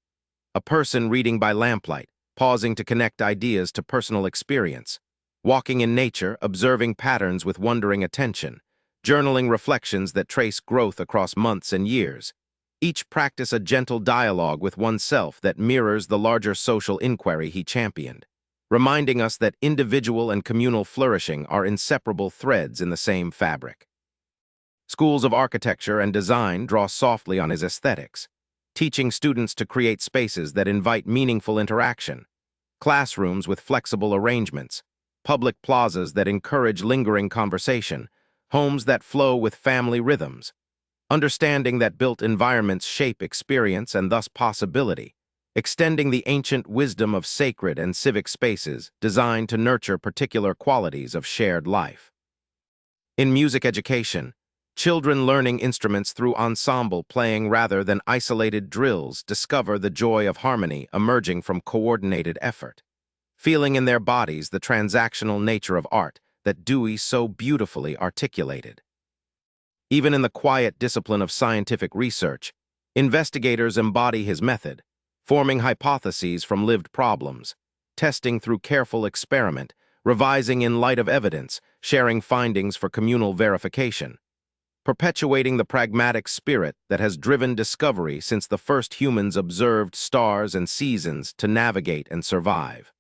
A person reading by lamplight, pausing to connect ideas to personal experience, walking in nature, observing patterns with wondering attention, journaling reflections that trace growth across months and years, each practice a gentle dialogue with oneself that mirrors the larger social inquiry he championed, reminding us that individual and communal flourishing are inseparable threads in the same fabric. Schools of architecture and design draw softly on his aesthetics, teaching students to create spaces that invite meaningful interaction, classrooms with flexible arrangements, public plazas that encourage lingering conversation, homes that flow with family rhythms, understanding that built environments shape experience and thus possibility, extending the ancient wisdom of sacred and civic spaces designed to nurture particular qualities of shared life. In music education, children learning instruments through ensemble playing rather than isolated drills discover the joy of harmony emerging from coordinated effort, feeling in their bodies the transactional nature of art that Dewey so beautifully articulated. Even in the quiet discipline of scientific research, investigators embody his method, forming hypotheses from lived problems, testing through careful experiment, revising in light of evidence, sharing findings for communal verification, perpetuating the pragmatic spirit that has driven discovery since the first humans observed stars and seasons to navigate and survive.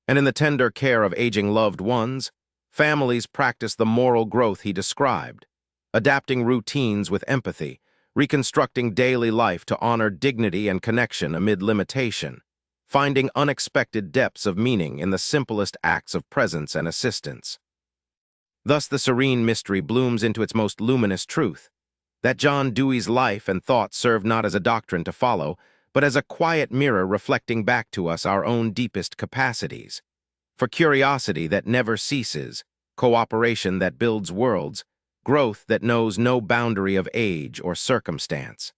And in the tender care of aging loved ones, families practice the moral growth he described, adapting routines with empathy, reconstructing daily life to honor dignity and connection amid limitation, finding unexpected depths of meaning in the simplest acts of presence and assistance. Thus the serene mystery blooms into its most luminous truth, that John Dewey's life and thought serve not as a doctrine to follow, but as a quiet mirror reflecting back to us our own deepest capacities, for curiosity that never ceases, cooperation that builds worlds, growth that knows no boundary of age or circumstance.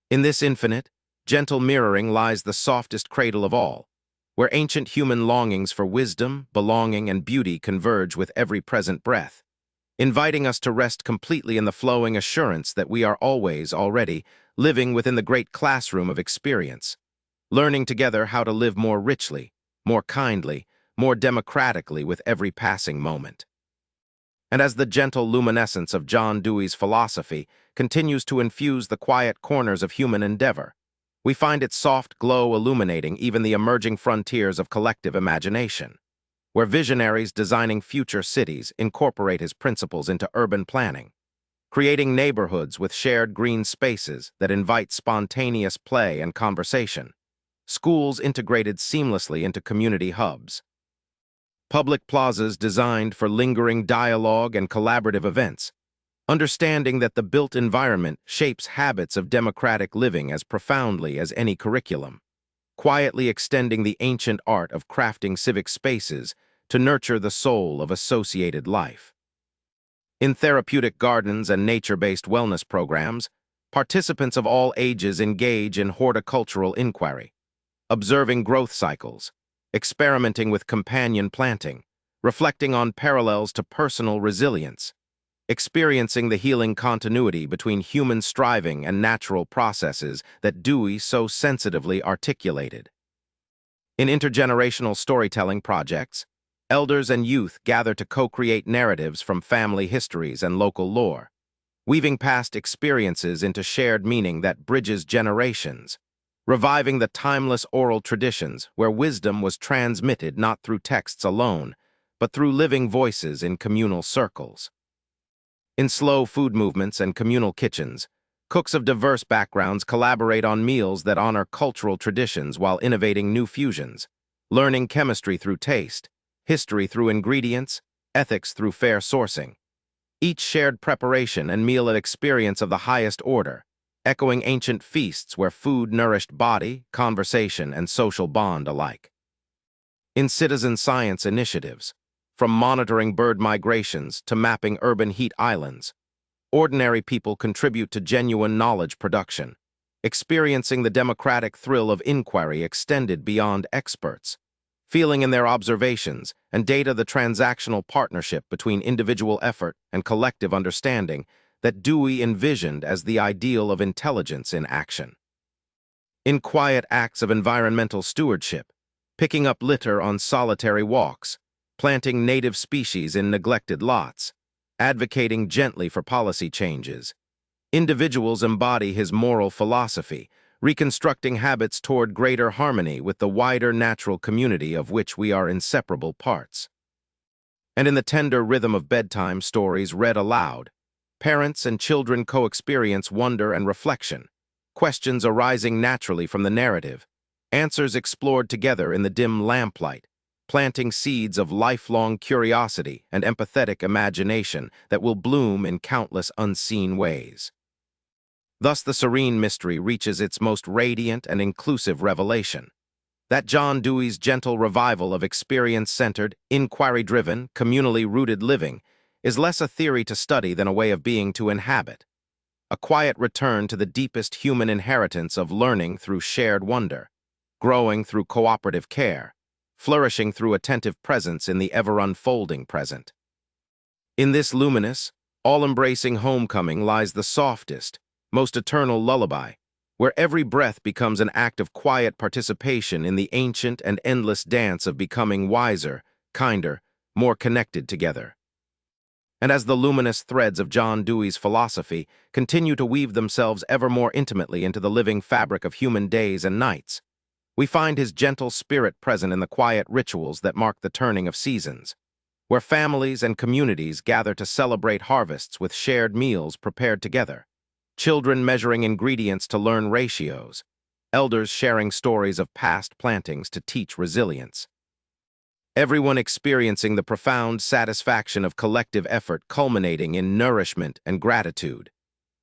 In this infinite, gentle mirroring lies the softest cradle of all, where ancient human longings for wisdom, belonging, and beauty converge with every present breath, inviting us to rest completely in the flowing assurance that we are always already living within the great classroom of experience, learning together how to live more richly, more kindly, more democratically with every passing moment. And as the gentle luminescence of John Dewey's philosophy continues to infuse the quiet corners of human endeavor, we find its soft glow illuminating even the emerging frontiers of collective imagination, where visionaries designing future cities incorporate his principles into urban planning, creating neighborhoods with shared green spaces that invite spontaneous play and conversation, schools integrated seamlessly into community hubs, public plazas designed for lingering dialogue and collaborative events, understanding that the built environment shapes habits of democratic living as profoundly as any curriculum, quietly extending the ancient art of crafting civic spaces to nurture the soul of associated life. In therapeutic gardens and nature-based wellness programs, participants of all ages engage in horticultural inquiry, observing growth cycles, experimenting with companion planting, reflecting on parallels to personal resilience, experiencing the healing continuity between human striving and natural processes that Dewey so sensitively articulated. In intergenerational storytelling projects, elders and youth gather to co-create narratives from family histories and local lore, weaving past experiences into shared meaning that bridges generations, reviving the timeless oral traditions where wisdom was transmitted not through texts alone, but through living voices in communal circles. In slow food movements and communal kitchens, cooks of diverse backgrounds collaborate on meals that honor cultural traditions while innovating new fusions, learning chemistry through taste, history through ingredients, ethics through fair sourcing. Each shared preparation and meal an experience of the highest order, echoing ancient feasts where food nourished body, conversation, and social bond alike. In citizen science initiatives, from monitoring bird migrations to mapping urban heat islands, ordinary people contribute to genuine knowledge production, experiencing the democratic thrill of inquiry extended beyond experts, feeling in their observations and data the transactional partnership between individual effort and collective understanding that Dewey envisioned as the ideal of intelligence in action. In quiet acts of environmental stewardship, picking up litter on solitary walks, planting native species in neglected lots, advocating gently for policy changes, individuals embody his moral philosophy, reconstructing habits toward greater harmony with the wider natural community of which we are inseparable parts. And in the tender rhythm of bedtime stories read aloud, parents and children co-experience wonder and reflection, questions arising naturally from the narrative, answers explored together in the dim lamplight, planting seeds of lifelong curiosity and empathetic imagination that will bloom in countless unseen ways. Thus the serene mystery reaches its most radiant and inclusive revelation, that John Dewey's gentle revival of experience-centered, inquiry-driven, communally rooted living is less a theory to study than a way of being to inhabit, a quiet return to the deepest human inheritance of learning through shared wonder, growing through cooperative care, flourishing through attentive presence in the ever-unfolding present. In this luminous, all-embracing homecoming lies the softest, most eternal lullaby, where every breath becomes an act of quiet participation in the ancient and endless dance of becoming wiser, kinder, more connected together. And as the luminous threads of John Dewey's philosophy continue to weave themselves ever more intimately into the living fabric of human days and nights, we find his gentle spirit present in the quiet rituals that mark the turning of seasons, where families and communities gather to celebrate harvests with shared meals prepared together, children measuring ingredients to learn ratios, elders sharing stories of past plantings to teach resilience. Everyone experiencing the profound satisfaction of collective effort culminating in nourishment and gratitude,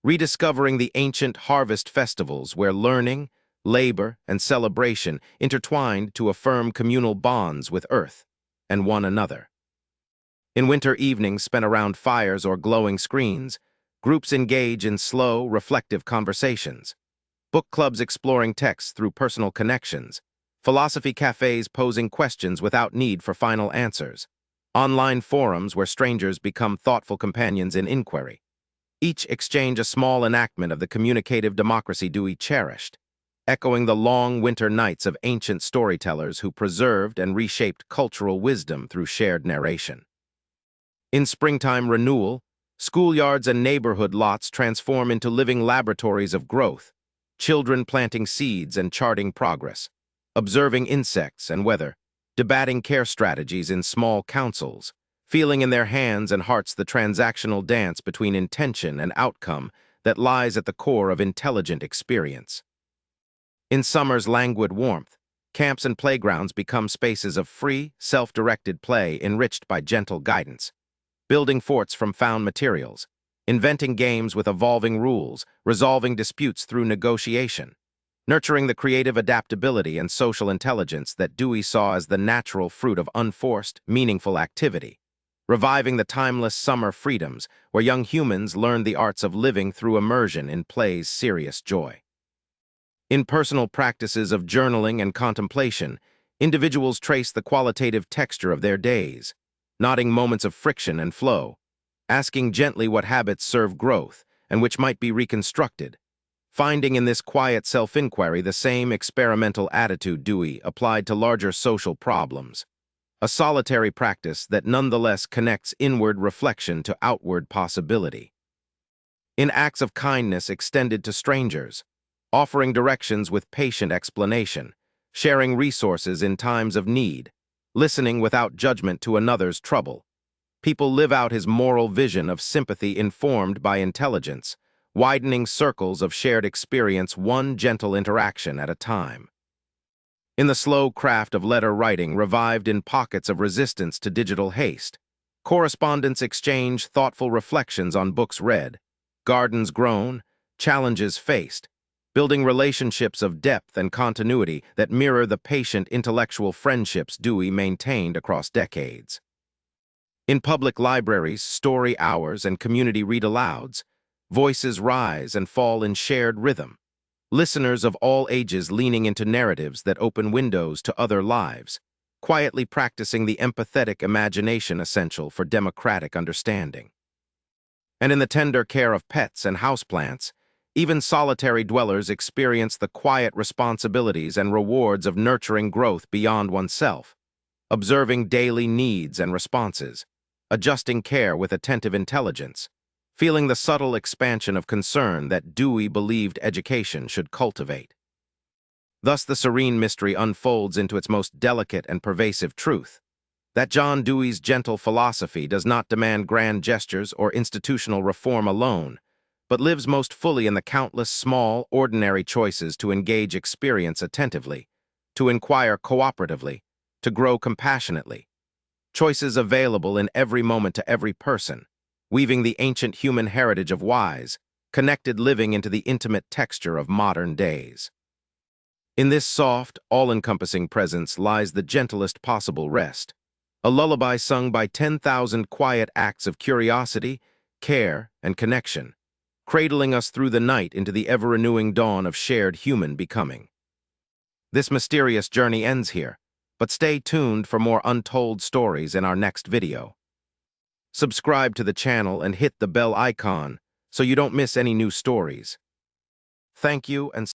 rediscovering the ancient harvest festivals where learning, labor, and celebration intertwined to affirm communal bonds with earth and one another. In winter evenings spent around fires or glowing screens, groups engage in slow, reflective conversations, book clubs exploring texts through personal connections, philosophy cafes posing questions without need for final answers, online forums where strangers become thoughtful companions in inquiry. Each exchange a small enactment of the communicative democracy Dewey cherished, echoing the long winter nights of ancient storytellers who preserved and reshaped cultural wisdom through shared narration. In springtime renewal, schoolyards and neighborhood lots transform into living laboratories of growth, children planting seeds and charting progress, observing insects and weather, debating care strategies in small councils, feeling in their hands and hearts the transactional dance between intention and outcome that lies at the core of intelligent experience. In summer's languid warmth, camps and playgrounds become spaces of free, self-directed play enriched by gentle guidance, building forts from found materials, inventing games with evolving rules, resolving disputes through negotiation, nurturing the creative adaptability and social intelligence that Dewey saw as the natural fruit of unforced, meaningful activity, reviving the timeless summer freedoms where young humans learned the arts of living through immersion in play's serious joy. In personal practices of journaling and contemplation, individuals trace the qualitative texture of their days, noting moments of friction and flow, asking gently what habits serve growth and which might be reconstructed, finding in this quiet self-inquiry the same experimental attitude Dewey applied to larger social problems, a solitary practice that nonetheless connects inward reflection to outward possibility. In acts of kindness extended to strangers, offering directions with patient explanation, sharing resources in times of need, listening without judgment to another's trouble, people live out his moral vision of sympathy informed by intelligence, widening circles of shared experience one gentle interaction at a time. In the slow craft of letter writing revived in pockets of resistance to digital haste, correspondents exchange thoughtful reflections on books read, gardens grown, challenges faced, building relationships of depth and continuity that mirror the patient intellectual friendships Dewey maintained across decades. In public libraries, story hours, and community read-alouds, voices rise and fall in shared rhythm, listeners of all ages leaning into narratives that open windows to other lives, quietly practicing the empathetic imagination essential for democratic understanding. And in the tender care of pets and houseplants, even solitary dwellers experience the quiet responsibilities and rewards of nurturing growth beyond oneself, observing daily needs and responses, adjusting care with attentive intelligence, feeling the subtle expansion of concern that Dewey believed education should cultivate. Thus the serene mystery unfolds into its most delicate and pervasive truth, that John Dewey's gentle philosophy does not demand grand gestures or institutional reform alone, but lives most fully in the countless small, ordinary choices to engage experience attentively, to inquire cooperatively, to grow compassionately. Choices available in every moment to every person, weaving the ancient human heritage of wise, connected living into the intimate texture of modern days. In this soft, all-encompassing presence lies the gentlest possible rest, a lullaby sung by 10,000 quiet acts of curiosity, care, and connection, cradling us through the night into the ever-renewing dawn of shared human becoming. This mysterious journey ends here, but stay tuned for more untold stories in our next video. Subscribe to the channel and hit the bell icon so you don't miss any new stories. Thank you and